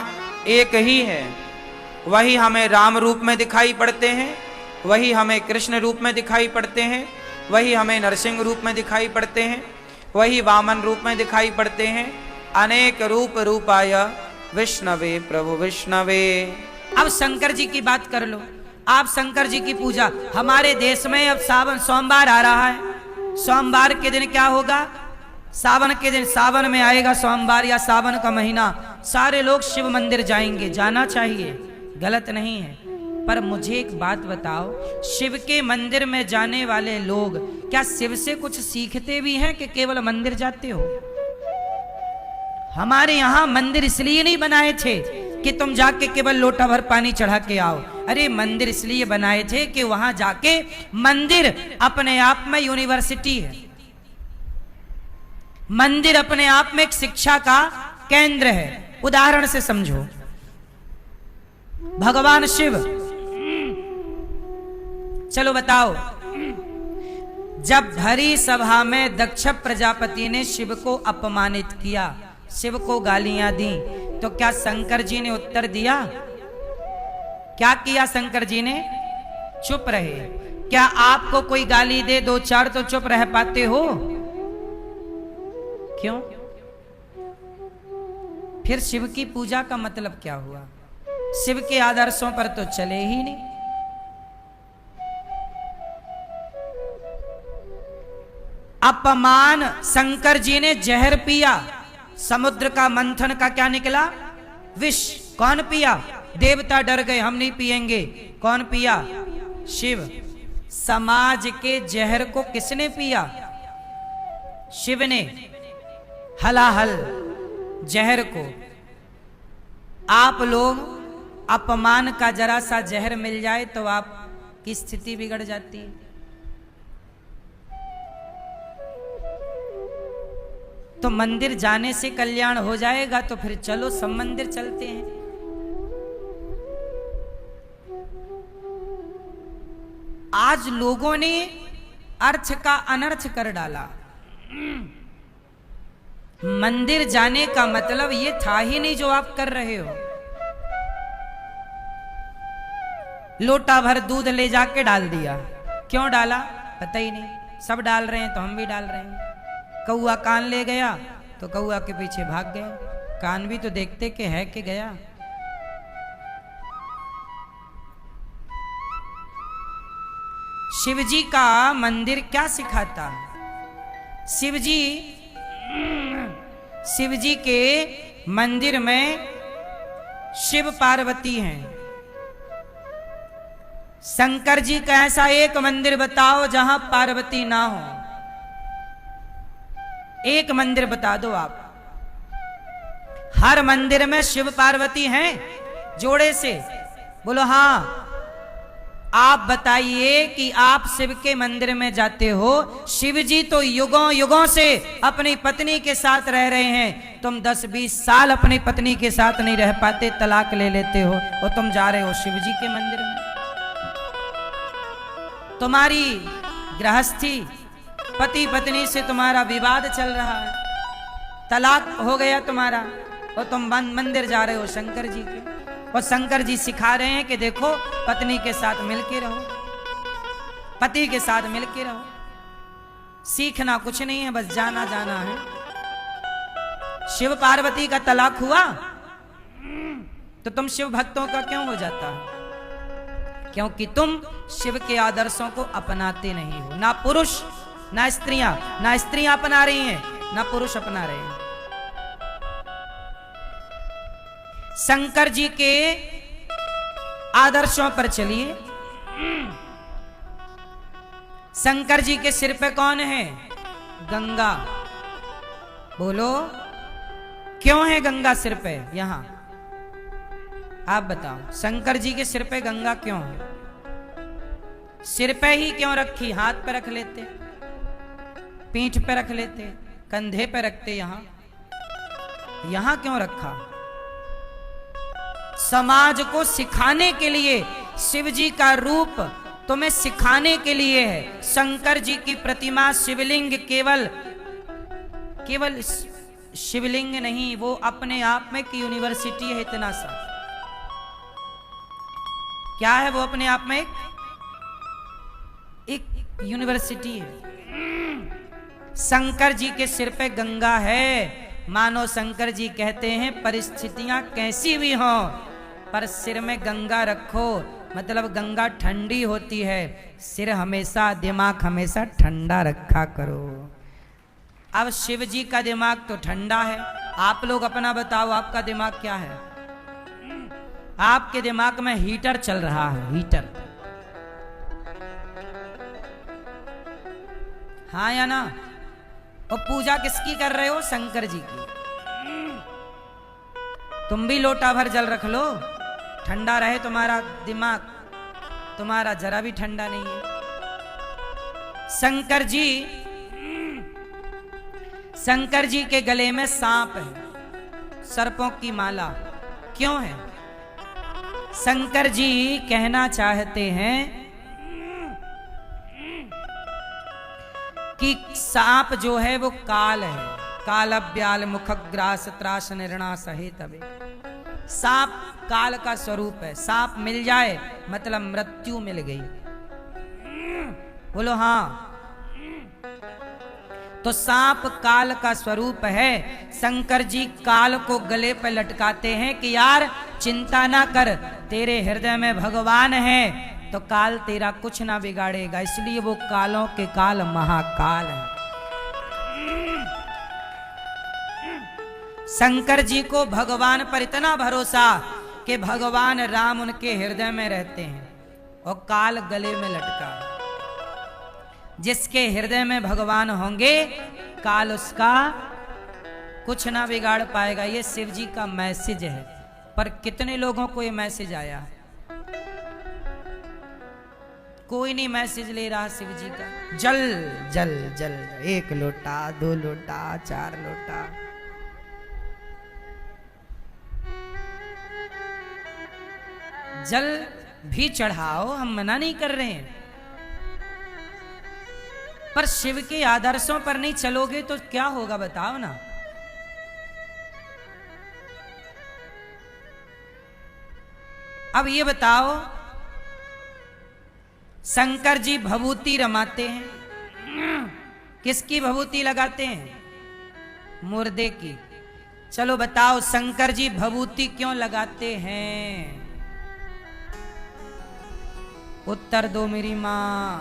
एक ही है, वही हमें राम रूप में दिखाई पड़ते हैं, वही हमें कृष्ण रूप में दिखाई पड़ते हैं, वही हमें नरसिंह रूप में दिखाई पड़ते हैं, वही वामन रूप में दिखाई पड़ते हैं। अनेक रूप रूपाय विष्णवे प्रभु विष्णवे। अब शंकर जी की बात कर लो। आप शंकर जी की पूजा, हमारे देश में अब सावन सोमवार आ रहा है, सोमवार के दिन क्या होगा, सावन के दिन, सावन में आएगा सोमवार या सावन का महीना, सारे लोग शिव मंदिर जाएंगे, जाना चाहिए, गलत नहीं है। पर मुझे एक बात बताओ, शिव के मंदिर में जाने वाले लोग क्या शिव से कुछ सीखते भी हैं कि केवल मंदिर जाते हो? हमारे यहां मंदिर इसलिए नहीं बनाए थे कि तुम जाके केवल लोटा भर पानी चढ़ा के आओ। अरे मंदिर इसलिए बनाए थे कि वहां जाके, मंदिर अपने आप में यूनिवर्सिटी है, मंदिर अपने आप में एक शिक्षा का केंद्र है। उदाहरण से समझो, भगवान शिव, चलो बताओ, जब भरी सभा में दक्ष प्रजापति ने शिव को अपमानित किया, शिव को गालियां दी, तो क्या शंकर जी ने उत्तर दिया? क्या किया शंकर जी ने? चुप रहे। क्या आपको कोई गाली दे दो चार तो चुप रह पाते हो? क्यों? फिर शिव की पूजा का मतलब क्या हुआ? शिव के आदर्शों पर तो चले ही नहीं। अपमान, शंकर जी ने जहर पिया, समुद्र का मंथन का क्या निकला? विष। कौन पिया? देवता डर गए, हम नहीं पिएंगे। कौन पिया? शिव। समाज के जहर को किसने पिया? शिव ने। हलाहल जहर को। आप लोग, अपमान का जरा सा जहर मिल जाए तो आपकी स्थिति बिगड़ जाती है। तो मंदिर जाने से कल्याण हो जाएगा तो फिर चलो सब मंदिर चलते हैं। आज लोगों ने अर्थ का अनर्थ कर डाला। मंदिर जाने का मतलब ये था ही नहीं जो आप कर रहे हो। लोटा भर दूध ले जाके डाल दिया, क्यों डाला पता ही नहीं, सब डाल रहे हैं तो हम भी डाल रहे हैं। कौआ कान ले गया तो कौआ के पीछे भाग गए, कान भी तो देखते कि है कि गया। शिवजी का मंदिर क्या सिखाता? शिवजी के मंदिर में शिव पार्वती हैं। शंकर जी का ऐसा एक मंदिर बताओ जहां पार्वती ना हो। एक मंदिर बता दो आप। हर मंदिर में शिव पार्वती हैं जोड़े से। बोलो हाँ। आप बताइए कि आप शिव के मंदिर में जाते हो, शिव जी तो युगों युगों से अपनी पत्नी के साथ रह रहे हैं, तुम 10-20 साल अपनी पत्नी के साथ नहीं रह पाते, तलाक ले लेते हो और तुम जा रहे हो शिव जी के मंदिर में। तुम्हारी गृहस्थी, पति पत्नी से तुम्हारा विवाद चल रहा है, तलाक हो गया तुम्हारा, और तुम मंदिर जा रहे हो शंकर जी के। और शंकर जी सिखा रहे हैं कि देखो पत्नी के साथ मिलके रहो, पति के साथ मिलके रहो। सीखना कुछ नहीं है, बस जाना जाना है। शिव पार्वती का तलाक हुआ, तो तुम शिव भक्तों का क्यों हो जाता है? क्योंकि तुम शिव के आदर्शों को अपनाते नहीं हो। ना पुरुष ना स्त्रियां अपना रही हैं, ना पुरुष अपना रहे हैं। शंकर जी के आदर्शों पर चलिए। शंकर जी के सिर पे कौन है? गंगा। बोलो क्यों है गंगा सिर पे? यहां आप बताओ, शंकर जी के सिर पे गंगा क्यों है? सिर पे ही क्यों रखी? हाथ पे रख लेते, पीठ पे रख लेते, कंधे पे रखते, यहां क्यों रखा? समाज को सिखाने के लिए शिव जी का रूप तुम्हें सिखाने के लिए है। शंकर जी की प्रतिमा शिवलिंग केवल शिवलिंग नहीं, वो अपने आप में एक यूनिवर्सिटी है। इतना सा क्या है वो? अपने आप में एक यूनिवर्सिटी है। शंकर जी के सिर पे गंगा है। मानो शंकर जी कहते हैं परिस्थितियां कैसी भी हों पर सिर में गंगा रखो, मतलब गंगा ठंडी होती है। सिर हमेशा, दिमाग हमेशा ठंडा रखा करो। अब शिव जी का दिमाग तो ठंडा है। आप लोग अपना बताओ, आपका दिमाग क्या है? आपके दिमाग में हीटर चल रहा है, हीटर। हाँ या ना? और पूजा किसकी कर रहे हो? शंकर जी की। तुम भी लोटा भर जल रख लो, ठंडा रहे तुम्हारा दिमाग। तुम्हारा जरा भी ठंडा नहीं है। शंकर जी के गले में सांप है, सर्पों की माला। क्यों है? शंकर जी कहना चाहते हैं कि सांप जो है वो काल है। काल ब्याल मुखग्रास त्रास निर्णा सहे तबे। सांप काल का स्वरूप है। सांप मिल जाए मतलब मृत्यु मिल गई। बोलो हाँ। तो सांप काल का स्वरूप है। शंकर जी काल को गले पर लटकाते हैं कि यार चिंता ना कर, तेरे हृदय में भगवान है तो काल तेरा कुछ ना बिगाड़ेगा। इसलिए वो कालों के काल महाकाल है। शंकर जी को भगवान पर इतना भरोसा कि भगवान राम उनके हृदय में रहते हैं और काल गले में लटका। जिसके हृदय में भगवान होंगे काल उसका कुछ ना बिगाड़ पाएगा। ये शिव जी का मैसेज है। पर कितने लोगों को ये मैसेज आया? कोई नहीं मैसेज ले रहा शिव जी का। जल जल जल, 1 लोटा 2 लोटा 4 लोटा। जल भी चढ़ाओ, हम मना नहीं कर रहे हैं, पर शिव के आदर्शों पर नहीं चलोगे तो क्या होगा बताओ ना। अब ये बताओ, शंकर जी भभूति रमाते हैं। किसकी भभूति लगाते हैं? मुर्दे की। चलो बताओ शंकर जी भभूति क्यों लगाते हैं? उत्तर दो मेरी मां।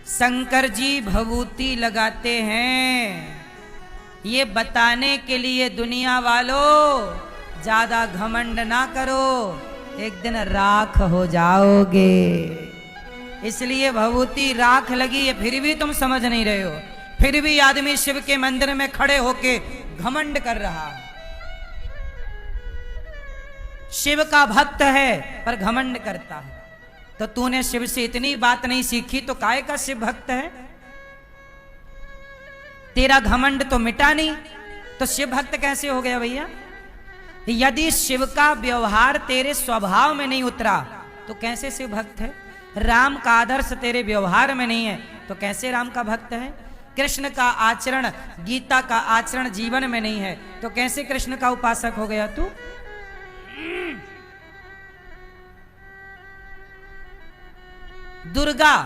शंकर जी भभूति लगाते हैं ये बताने के लिए दुनिया वालों ज्यादा घमंड ना करो, एक दिन राख हो जाओगे। इसलिए भभूति राख लगी है, फिर भी तुम समझ नहीं रहे हो। फिर भी आदमी शिव के मंदिर में खड़े होके घमंड कर रहा है। शिव का भक्त है पर घमंड करता है। तो तूने शिव से इतनी बात नहीं सीखी तो काय का शिव भक्त है? तेरा घमंड तो मिटा नहीं, तो शिव भक्त कैसे हो गया भैया? यदि शिव का व्यवहार तेरे स्वभाव में नहीं उतरा तो कैसे शिव भक्त है? राम का आदर्श तेरे व्यवहार में नहीं है तो कैसे राम का भक्त है? कृष्ण का आचरण, गीता का आचरण जीवन में नहीं है तो कैसे कृष्ण का उपासक हो गया तू? दुर्गा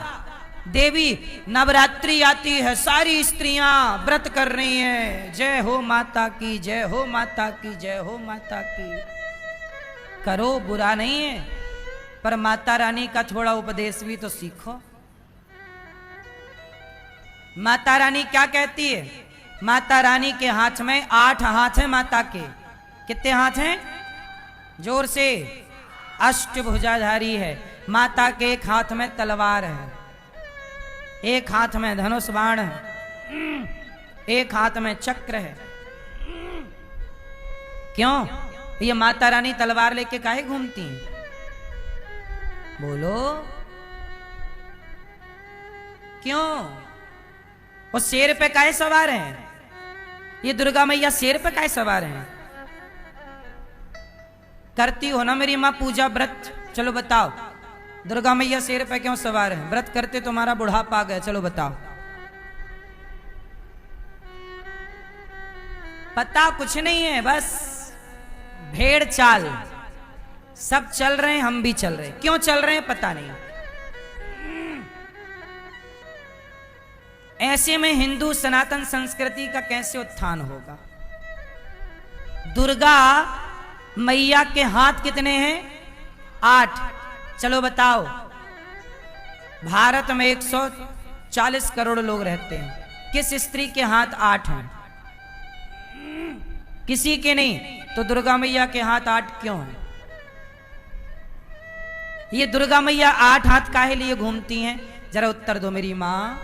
देवी नवरात्रि आती है, सारी स्त्रियां व्रत कर रही हैं, जय हो माता की, जय हो माता की, जय हो माता की। करो, बुरा नहीं है, पर माता रानी का थोड़ा उपदेश भी तो सीखो। माता रानी क्या कहती है? माता रानी के हाथ में 8 हाथ हैं माता के। कितने हाथ हैं? जोर से। अष्टभुजाधारी है माता के। एक हाथ में तलवार है, एक हाथ में धनुष बाण है, एक हाथ में चक्र है। क्यों ये माता रानी तलवार लेके काहे घूमती हैं? बोलो क्यों? वो शेर पे काहे सवार हैं? ये दुर्गा मैया शेर पे काहे सवार हैं? करती हो ना मेरी माँ पूजा व्रत? चलो बताओ, दुर्गा मैया शेर पे क्यों सवार है? व्रत करते तुम्हारा बुढ़ापा आ गया, चलो बताओ। पता कुछ नहीं है, बस भेड़ चाल। सब चल रहे हैं, हम भी चल रहे हैं। क्यों चल रहे हैं पता नहीं। ऐसे में हिंदू सनातन संस्कृति का कैसे उत्थान होगा? दुर्गा मैया के हाथ कितने हैं? 8। चलो बताओ, भारत में 140 करोड़ लोग रहते हैं, किस स्त्री के हाथ 8 हैं? किसी के नहीं। तो दुर्गा मैया के हाथ 8 क्यों हैं? ये दुर्गा मैया 8 हाथ काहे लिए घूमती हैं? जरा उत्तर दो मेरी मां।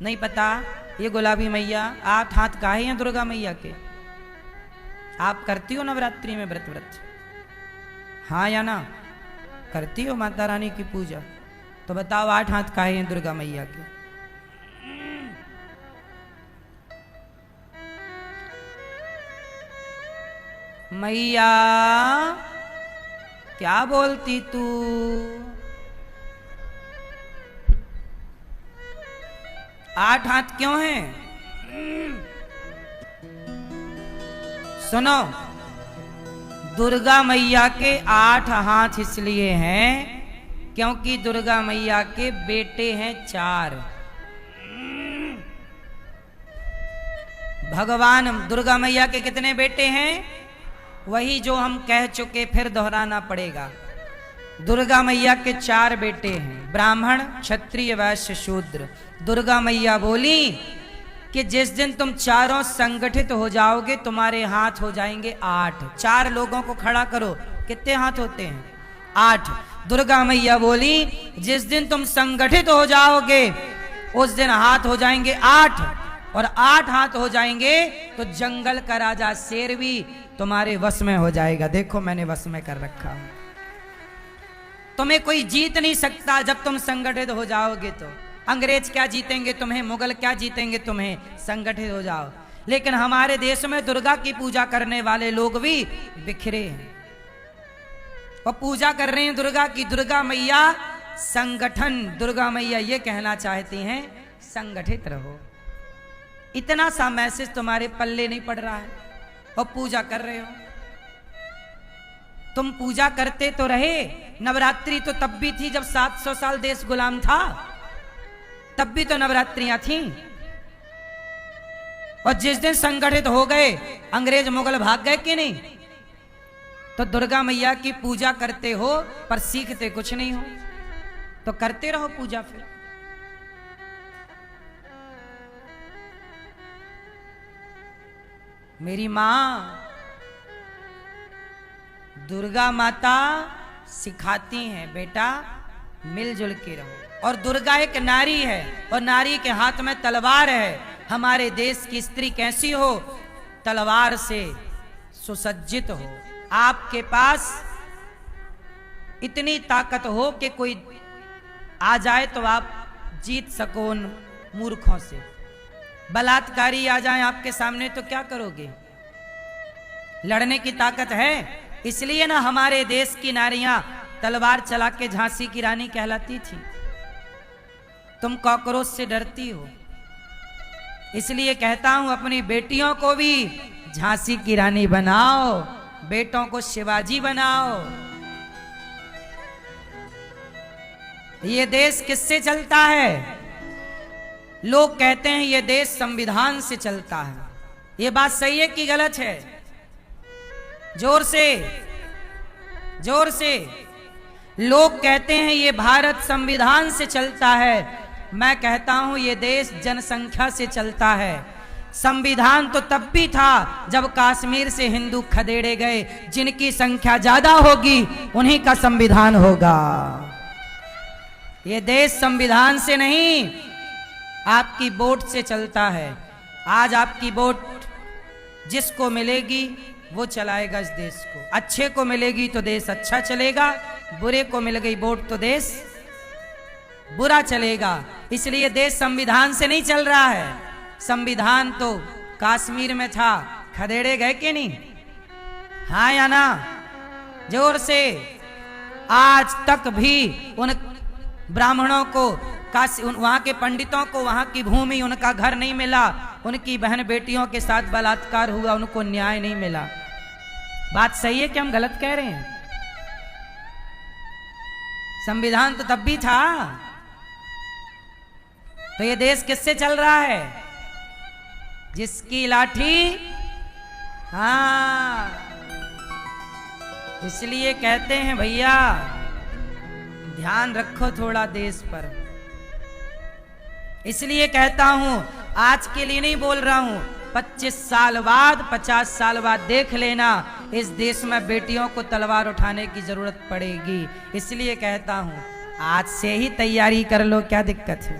नहीं पता? ये गुलाबी मैया 8 हाथ काहे हैं दुर्गा मैया के? आप करती हो नवरात्रि में व्रत? हाँ या ना? करती हो माता रानी की पूजा? तो बताओ 8 हाथ काहे हैं दुर्गा मैया के? मैया क्या बोलती तू? आठ हाथ क्यों हैं? सुनो, दुर्गा मैया के 8 हाथ इसलिए हैं क्योंकि दुर्गा मैया के बेटे हैं 4। भगवान दुर्गा मैया के कितने बेटे हैं? वही जो हम कह चुके, फिर दोहराना पड़ेगा। दुर्गा मैया के 4 बेटे हैं, ब्राह्मण, क्षत्रिय, वैश्य, शूद्र। दुर्गा मैया बोली कि जिस दिन तुम चारों संगठित हो जाओगे तुम्हारे हाथ हो जाएंगे 8। 4 लोगों को खड़ा करो, कितने हाथ होते हैं? 8। दुर्गा मैया बोली जिस दिन तुम संगठित हो जाओगे उस दिन हाथ हो जाएंगे 8, और 8 हाथ हो जाएंगे तो जंगल का राजा शेर भी तुम्हारे वश में हो जाएगा। देखो मैंने वश में कर रखा हूं। तुम्हें कोई जीत नहीं सकता जब तुम संगठित हो जाओगे। तो अंग्रेज क्या जीतेंगे तुम्हें? मुगल क्या जीतेंगे तुम्हें? संगठित हो जाओ। लेकिन हमारे देश में दुर्गा की पूजा करने वाले लोग भी बिखरे हैं, वो पूजा कर रहे हैं दुर्गा की। दुर्गा मैया संगठन, दुर्गा मैया ये कहना चाहती हैं संगठित रहो। इतना सा मैसेज तुम्हारे पल्ले नहीं पड़ रहा है और पूजा कर रहे हो। तुम पूजा करते तो रहे। नवरात्रि तो तब भी थी जब 700 साल देश गुलाम था, तब भी तो नवरात्रियां थी। और जिस दिन संगठित हो गए, अंग्रेज मुगल भाग गए कि नहीं? तो दुर्गा मैया की पूजा करते हो पर सीखते कुछ नहीं हो। तो करते रहो पूजा। फिर मेरी मां दुर्गा माता सिखाती हैं बेटा मिलजुल के रहो। और दुर्गा एक नारी है और नारी के हाथ में तलवार है। हमारे देश की स्त्री कैसी हो? तलवार से सुसज्जित हो। आपके पास इतनी ताकत हो कि कोई आ जाए तो आप जीत सको उन मूर्खों से। बलात्कारी आ जाए आपके सामने तो क्या करोगे? लड़ने की ताकत है। इसलिए ना हमारे देश की नारियां तलवार चला के झांसी की रानी कहलाती थी। तुम कॉकरोच से डरती हो, इसलिए कहता हूं अपनी बेटियों को भी झांसी की रानी बनाओ, बेटों को शिवाजी बनाओ। ये देश किससे चलता है? लोग कहते हैं ये देश संविधान से चलता है। ये बात सही है कि गलत है? जोर से, जोर से। लोग कहते हैं ये भारत संविधान से चलता है। मैं कहता हूं ये देश जनसंख्या से चलता है। संविधान तो तब भी था जब कश्मीर से हिंदू खदेड़े गए। जिनकी संख्या ज्यादा होगी उन्हीं का संविधान होगा। ये देश संविधान से नहीं, आपकी वोट से चलता है। आज आपकी वोट जिसको मिलेगी वो चलाएगा इस देश को। अच्छे को मिलेगी तो देश अच्छा चलेगा, बुरे को मिल गई वोट तो देश बुरा चलेगा। इसलिए देश संविधान से नहीं चल रहा है। संविधान तो कश्मीर में था, खदेड़े गए कि नहीं? हाँ या ना? जोर से। आज तक भी उन ब्राह्मणों को, वहां के पंडितों को वहां की भूमि, उनका घर नहीं मिला। उनकी बहन बेटियों के साथ बलात्कार हुआ, उनको न्याय नहीं मिला। बात सही है कि हम गलत कह रहे हैं? संविधान तो तब भी था। तो ये देश किससे चल रहा है? जिसकी लाठी, हाँ। इसलिए कहते हैं भैया ध्यान रखो थोड़ा देश पर। इसलिए कहता हूं, आज के लिए नहीं बोल रहा हूं, 25 साल बाद, 50 साल बाद देख लेना, इस देश में बेटियों को तलवार उठाने की जरूरत पड़ेगी। इसलिए कहता हूं आज से ही तैयारी कर लो। क्या दिक्कत है?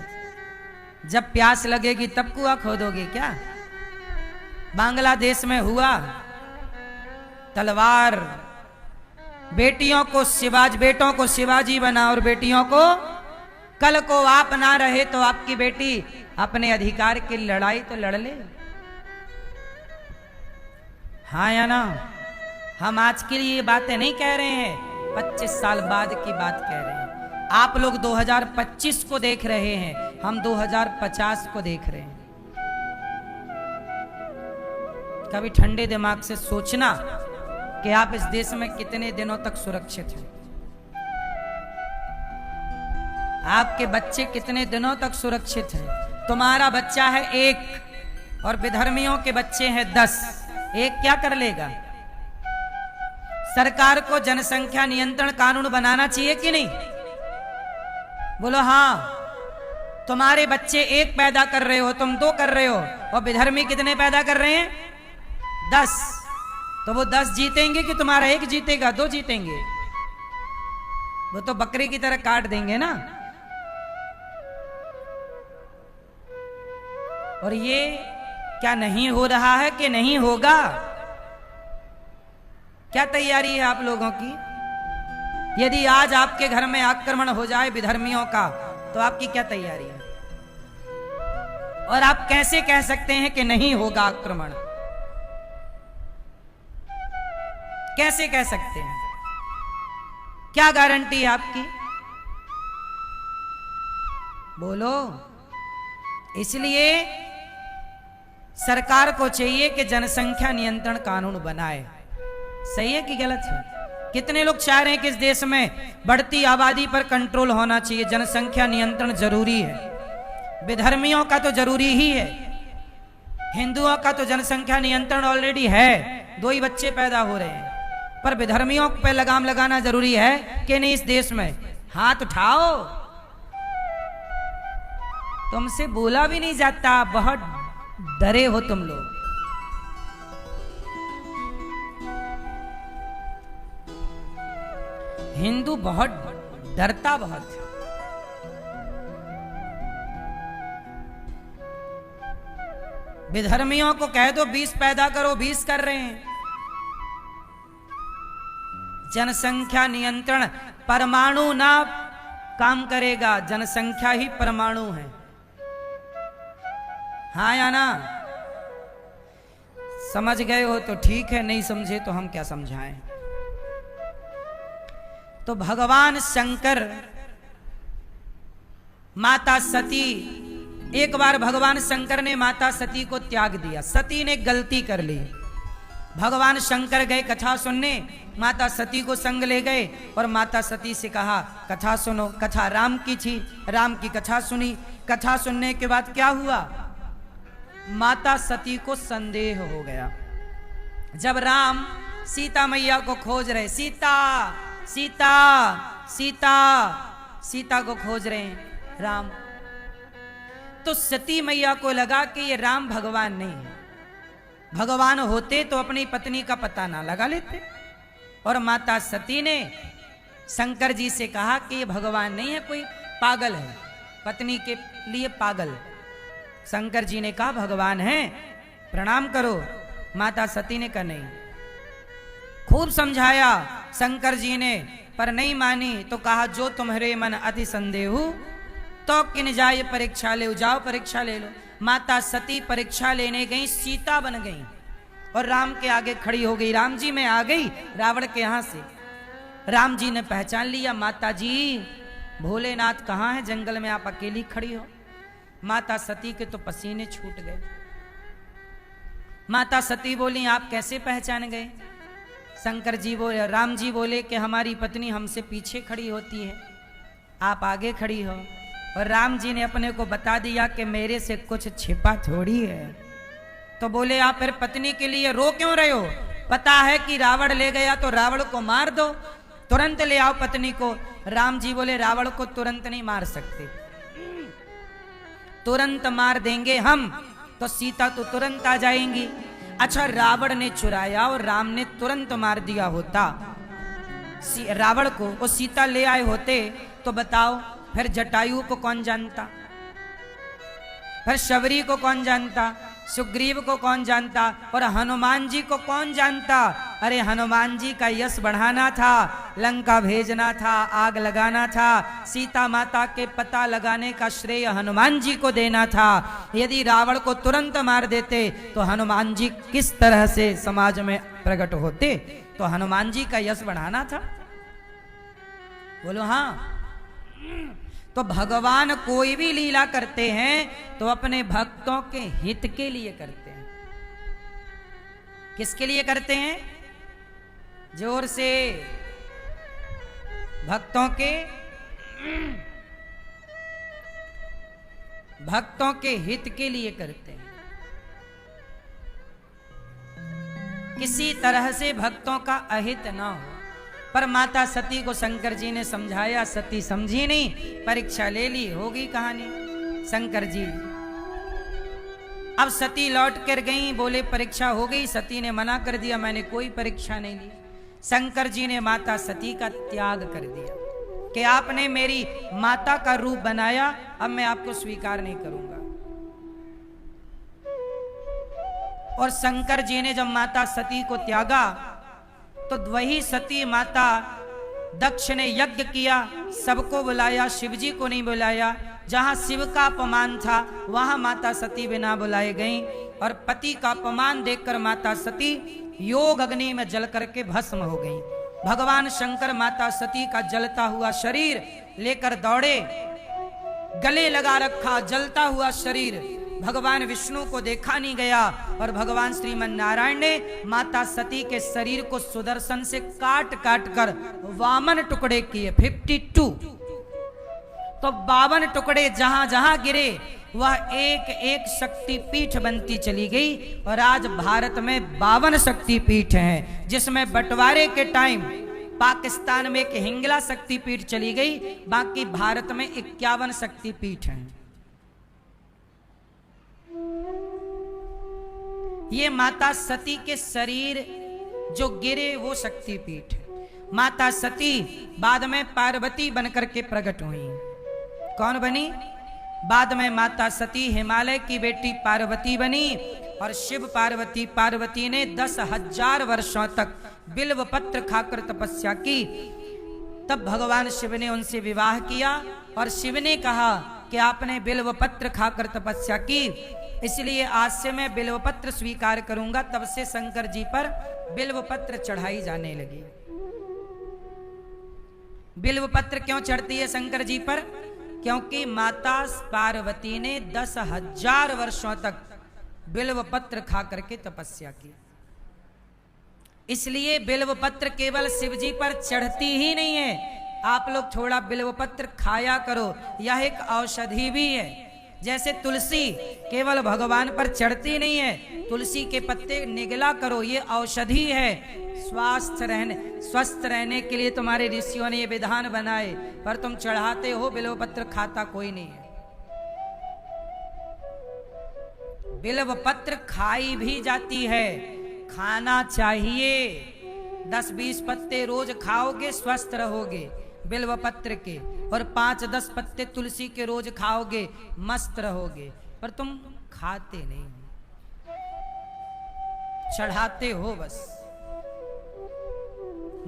जब प्यास लगेगी तब कुआं खोदोगे क्या? बांग्लादेश में हुआ, तलवार, बेटियों को बेटों को शिवाजी बना, और बेटियों को, कल को आप ना रहे तो आपकी बेटी अपने अधिकार की लड़ाई तो लड़ ले। हाँ या ना? हम आज के लिए ये बातें नहीं कह रहे हैं, 25 साल बाद की बात कह रहे हैं। आप लोग 2025 को देख रहे हैं, हम 2050 को देख रहे हैं। कभी ठंडे दिमाग से सोचना कि आप इस देश में कितने दिनों तक सुरक्षित हैं। आपके बच्चे कितने दिनों तक सुरक्षित हैं। तुम्हारा बच्चा है 1 और विधर्मियों के बच्चे हैं 10। एक क्या कर लेगा? सरकार को जनसंख्या नियंत्रण कानून बनाना चाहिए कि नहीं? बोलो हाँ। तुम्हारे बच्चे 1 पैदा कर रहे हो, तुम 2 कर रहे हो, और विधर्मी कितने पैदा कर रहे हैं? 10। तो वो 10 जीतेंगे कि तुम्हारा 1 जीतेगा? 2 जीतेंगे। वो तो बकरी की तरह काट देंगे ना। और ये क्या नहीं हो रहा है कि नहीं होगा? क्या तैयारी है आप लोगों की? यदि आज आपके घर में आक्रमण हो जाए विधर्मियों का, तो आपकी क्या तैयारी है? और आप कैसे कह सकते हैं कि नहीं होगा आक्रमण? कैसे कह सकते हैं? क्या गारंटी है आपकी? बोलो। इसलिए सरकार को चाहिए कि जनसंख्या नियंत्रण कानून बनाए। सही है कि गलत है? कितने लोग चाह रहे हैं कि इस देश में बढ़ती आबादी पर कंट्रोल होना चाहिए, जनसंख्या नियंत्रण जरूरी है। विधर्मियों का तो जरूरी ही है, हिंदुओं का तो जनसंख्या नियंत्रण ऑलरेडी है, 2 ही बच्चे पैदा हो रहे हैं। पर विधर्मियों पे लगाम लगाना जरूरी है कि नहीं इस देश में? हाथ उठाओ। तुमसे बोला भी नहीं जाता, बहुत डरे हो तुम लोग। हिंदू बहुत डरता बहुत है। विधर्मियों को कह दो 20 पैदा करो, 20 कर रहे हैं। जनसंख्या नियंत्रण परमाणु ना काम करेगा, जनसंख्या ही परमाणु है। हाँ या ना? समझ गए हो तो ठीक है, नहीं समझे तो हम क्या समझाएं। तो भगवान शंकर, माता सती, एक बार भगवान शंकर ने माता सती को त्याग दिया। सती ने गलती कर ली। भगवान शंकर गए कथा सुनने, माता सती को संग ले गए और माता सती से कहा कथा सुनो। कथा राम की थी, राम की कथा सुनी। कथा सुनने के बाद क्या हुआ, माता सती को संदेह हो गया। जब राम सीता मैया को खोज रहे, सीता सीता सीता सीता को खोज रहे हैं राम, तो सती मैया को लगा कि ये राम भगवान नहीं है। भगवान होते तो अपनी पत्नी का पता ना लगा लेते। और माता सती ने शंकर जी से कहा कि ये भगवान नहीं है, कोई पागल है, पत्नी के लिए पागल। शंकर जी ने कहा भगवान है, प्रणाम करो। माता सती ने कहा नहीं। खूब समझाया शंकर जी ने, पर नहीं मानी। तो कहा जो तुम्हारे मन अति संदेह तो किन जाए परीक्षा ले, जाओ परीक्षा ले लो। माता सती परीक्षा लेने गई, सीता बन गई और राम के आगे खड़ी हो गई। राम जी मैं आ गई रावण के यहां से। राम जी ने पहचान लिया, माता जी भोलेनाथ कहाँ है, जंगल में आप अकेली खड़ी हो। माता सती के तो पसीने छूट गए। माता सती बोली आप कैसे पहचान गए। शंकर जी बोले, राम जी बोले कि हमारी पत्नी हमसे पीछे खड़ी होती है, आप आगे खड़ी हो। और राम जी ने अपने को बता दिया कि मेरे से कुछ छिपा थोड़ी है। तो बोले आप फिर पत्नी के लिए रो क्यों रहे हो, पता है कि रावण ले गया तो रावण को मार दो, तुरंत ले आओ पत्नी को। राम जी बोले रावण को तुरंत नहीं मार सकते, तुरंत मार देंगे हम तो सीता तो तुरंत आ जाएंगी। अच्छा रावण ने चुराया और राम ने तुरंत मार दिया होता रावण को, वो सीता ले आए होते तो बताओ फिर जटायु को कौन जानता, फिर शबरी को कौन जानता, सुग्रीव को कौन जानता और हनुमान जी को कौन जानता। अरे हनुमान जी का यश बढ़ाना था, लंका भेजना था, आग लगाना था, सीता माता के पता लगाने का श्रेय हनुमान जी को देना था। यदि रावण को तुरंत मार देते तो हनुमान जी किस तरह से समाज में प्रकट होते, तो हनुमान जी का यश बढ़ाना था। बोलो हाँ। तो भगवान कोई भी लीला करते हैं तो अपने भक्तों के हित के लिए करते हैं। किसके लिए करते हैं, जोर से, भक्तों के हित के लिए करते हैं। किसी तरह से भक्तों का अहित ना हो। पर माता सती को शंकर जी ने समझाया, सती समझी नहीं, परीक्षा ले ली, होगी कहानी। शंकर जी अब सती लौट कर गई, बोले परीक्षा हो गई। सती ने मना कर दिया, मैंने कोई परीक्षा नहीं ली। शंकर जी ने माता सती का त्याग कर दिया कि आपने मेरी माता का रूप बनाया, अब मैं आपको स्वीकार नहीं करूंगा। और शंकर जी ने जब माता सती को त्यागा तो वही सती माता दक्ष ने यज्ञ किया, सबको बुलाया, शिवजी को नहीं बुलाया। जहां शिव का अपमान था वहां माता सती बिना बुलाए गईं और पति का अपमान देखकर माता सती योग अग्नि में जल करके भस्म हो गईं। भगवान शंकर माता सती का जलता हुआ शरीर लेकर दौड़े, गले लगा रखा जलता हुआ शरीर। भगवान विष्णु को देखा नहीं गया और भगवान श्रीमन नारायण ने माता सती के शरीर को सुदर्शन से काट काट कर 52 टुकड़े किए, 52। तो 52 टुकड़े जहां जहां गिरे वह एक एक शक्तिपीठ बनती चली गई। और आज भारत में 52 शक्तिपीठ हैं, जिसमें बंटवारे के टाइम पाकिस्तान में एक हिंगला शक्तिपीठ चली गई, बाकी भारत में 51 शक्तिपीठ हैं। ये माता सती के शरीर जो गिरे वो शक्तिपीठ है। माता सती बाद में पार्वती बनकर के प्रकट हुई। कौन बनी? बाद में माता सती हिमालय की बेटी पार्वती बनी और शिव पार्वती ने 10,000 वर्षों तक बिल्व पत्र खाकर तपस्या की। तब भगवान शिव ने उनसे विवाह किया और शिव ने कहा कि आपने बिल्व पत्र खाकर तपस्या की, इसलिए आज से मैं बिल्व पत्र स्वीकार करूंगा। तब से शंकर जी पर बिल्व पत्र चढ़ाई जाने लगी। बिल्व पत्र क्यों चढ़ती है शंकर जी पर? क्योंकि माता पार्वती ने 10,000 वर्षों तक बिल्व पत्र खा करके तपस्या की। इसलिए बिल्व पत्र केवल शिव जी पर चढ़ती ही नहीं है, आप लोग थोड़ा बिल्व पत्र खाया करो, यह एक औषधि भी है। जैसे तुलसी केवल भगवान पर चढ़ती नहीं है, तुलसी के पत्ते निगला करो, ये औषधि है। स्वस्थ रहने के लिए तुम्हारे ऋषियों ने ये विधान बनाए, पर तुम चढ़ाते हो, बिल्व पत्र खाता कोई नहीं है। बिल्व पत्र खाई भी जाती है, खाना चाहिए। 10-20 पत्ते रोज खाओगे स्वस्थ रहोगे बिल्व पत्र के, और 5-10 पत्ते तुलसी के रोज खाओगे मस्त रहोगे, पर तुम खाते नहीं हो, चढ़ाते हो बस।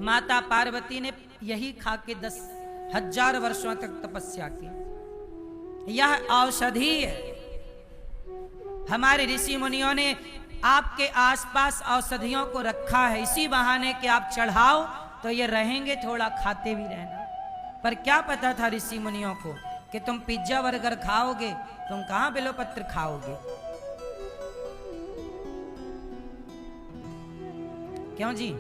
माता पार्वती ने यही खा के 10,000 वर्षों तक तपस्या की। यह औषधि है। हमारे ऋषि मुनियों ने आपके आसपास औषधियों को रखा है, इसी बहाने कि आप चढ़ाओ तो ये रहेंगे, थोड़ा खाते भी रहना। पर क्या पता था ऋषि मुनियों को कि तुम पिज्जा बर्गर खाओगे, तुम कहां बिल्व पत्र खाओगे। क्यों जी,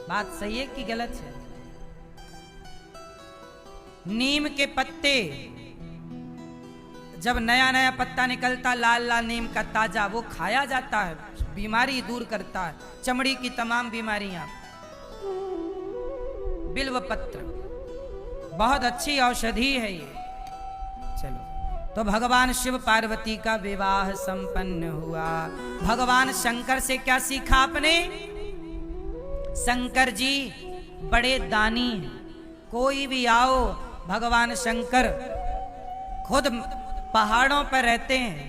बात सही है कि गलत है? नीम के पत्ते, जब नया नया पत्ता निकलता लाल लाल नीम का ताजा, वो खाया जाता है, बीमारी दूर करता है, चमड़ी की तमाम बीमारियां। बिल्व पत्र बहुत अच्छी औषधि है ये। चलो, तो भगवान शिव पार्वती का विवाह संपन्न हुआ। भगवान शंकर से क्या सीखा आपने? शंकर जी बड़े दानी हैं, कोई भी आओ, भगवान शंकर खुद पहाड़ों पर रहते हैं,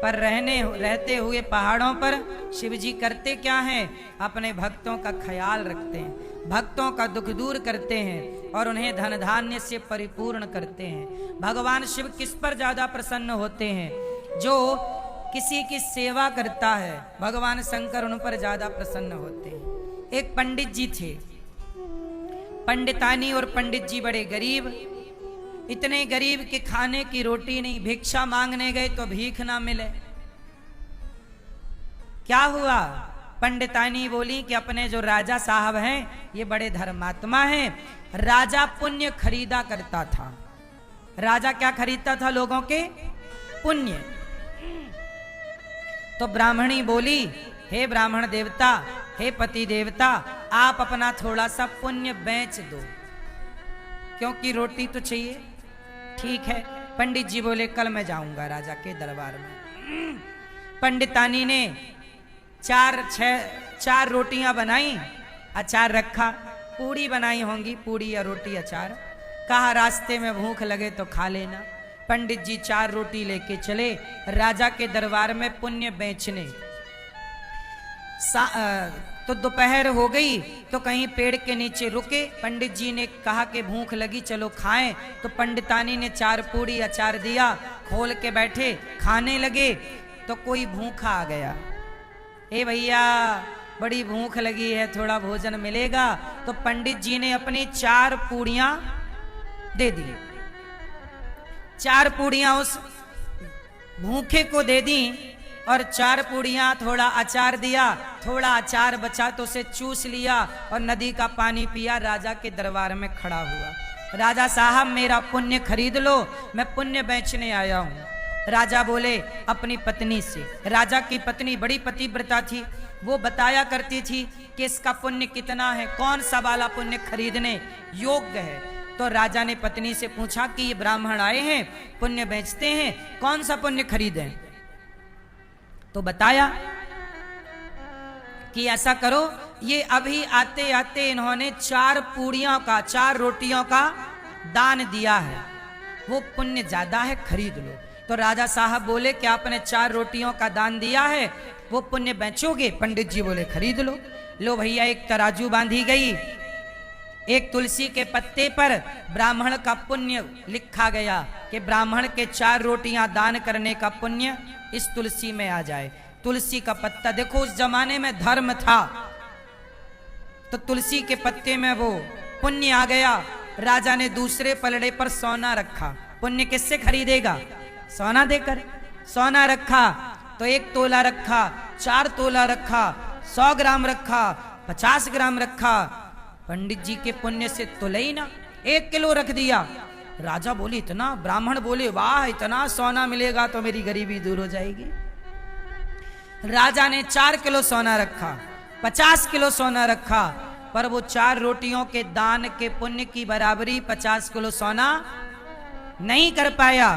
पर रहते हुए पहाड़ों पर शिव जी करते क्या हैं? अपने भक्तों का ख्याल रखते हैं, भक्तों का दुख दूर करते हैं और उन्हें धन धान्य से परिपूर्ण करते हैं। भगवान शिव किस पर ज्यादा प्रसन्न होते हैं? जो किसी की सेवा करता है, भगवान शंकर उन पर ज्यादा प्रसन्न होते हैं। एक पंडित जी थे, पंडितानी और पंडित जी बड़े गरीब, इतने गरीब कि खाने की रोटी नहीं, भिक्षा मांगने गए तो भीख ना मिले। क्या हुआ? पंडितानी बोली कि अपने जो राजा साहब हैं ये बड़े धर्मात्मा हैं, राजा पुण्य खरीदा करता था। राजा क्या खरीदता था? लोगों के पुण्य। तो ब्राह्मणी बोली, हे ब्राह्मण देवता, हे पति देवता, आप अपना थोड़ा सा पुण्य बेच दो, क्योंकि रोटी तो चाहिए। ठीक है। पंडित जी बोले, कल मैं जाऊंगा राजा के दरबार में। पंडितानी ने 4 रोटियां बनाई, अचार रखा, पूड़ी बनाई होंगी, पूड़ी या रोटी अचार। कहा रास्ते में भूख लगे तो खा लेना। पंडित जी 4 रोटी लेके चले राजा के दरबार में पुण्य बेचने। तो दोपहर हो गई तो कहीं पेड़ के नीचे रुके। पंडित जी ने कहा कि भूख लगी, चलो खाएं। तो पंडितानी ने 4 पूड़ी अचार दिया, खोल के बैठे खाने लगे। तो कोई भूखा आ गया, ए भैया बड़ी भूख लगी है, थोड़ा भोजन मिलेगा? तो पंडित जी ने अपनी 4 पूड़ियां दे दी। 4 पूड़ियां उस भूखे को दे दी और 4 पूड़ियां थोड़ा अचार दिया। थोड़ा अचार बचा तो उसे चूस लिया और नदी का पानी पिया। राजा के दरबार में खड़ा हुआ, राजा साहब मेरा पुण्य खरीद लो, मैं पुण्य बेचने आया हूं। राजा बोले अपनी पत्नी से, राजा की पत्नी बड़ी पतिव्रता थी, वो बताया करती थी कि इसका पुण्य कितना है, कौन सा वाला पुण्य खरीदने योग्य है। तो राजा ने पत्नी से पूछा कि ये ब्राह्मण आए हैं, पुण्य बेचते हैं, कौन सा पुण्य खरीदें? तो बताया कि ऐसा करो, ये अभी आते आते इन्होंने 4 पूड़ियों का, 4 रोटियों का दान दिया है, वो पुण्य ज्यादा है, खरीद लो। तो राजा साहब बोले कि आपने 4 रोटियों का दान दिया है, वो पुण्य बेचोगे? पंडित जी बोले खरीद लो। लो भैया, एक तराजू बांधी गई, एक तुलसी के पत्ते पर ब्राह्मण का पुण्य लिखा गया कि ब्राह्मण के 4 रोटियां दान करने का पुण्य इस तुलसी में आ जाए। तुलसी का पत्ता, देखो उस जमाने में धर्म था, तो तुलसी के पत्ते में वो पुण्य आ गया। राजा ने दूसरे पलड़े पर सोना रखा, पुण्य किससे खरीदेगा? सोना देकर। सोना रखा तो 1 तोला रखा, 4 तोला रखा, 100 ग्राम रखा, 50 ग्राम रखा, पंडित जी के पुण्य से तुले ही ना, 1 किलो रख दिया। राजा बोले इतना, ब्राह्मण बोले वाह इतना सोना मिलेगा तो मेरी गरीबी दूर हो जाएगी। राजा ने 4 किलो सोना रखा, 50 किलो सोना रखा, पर वो 4 रोटियों के दान के पुण्य की बराबरी 50 किलो सोना नहीं कर पाया।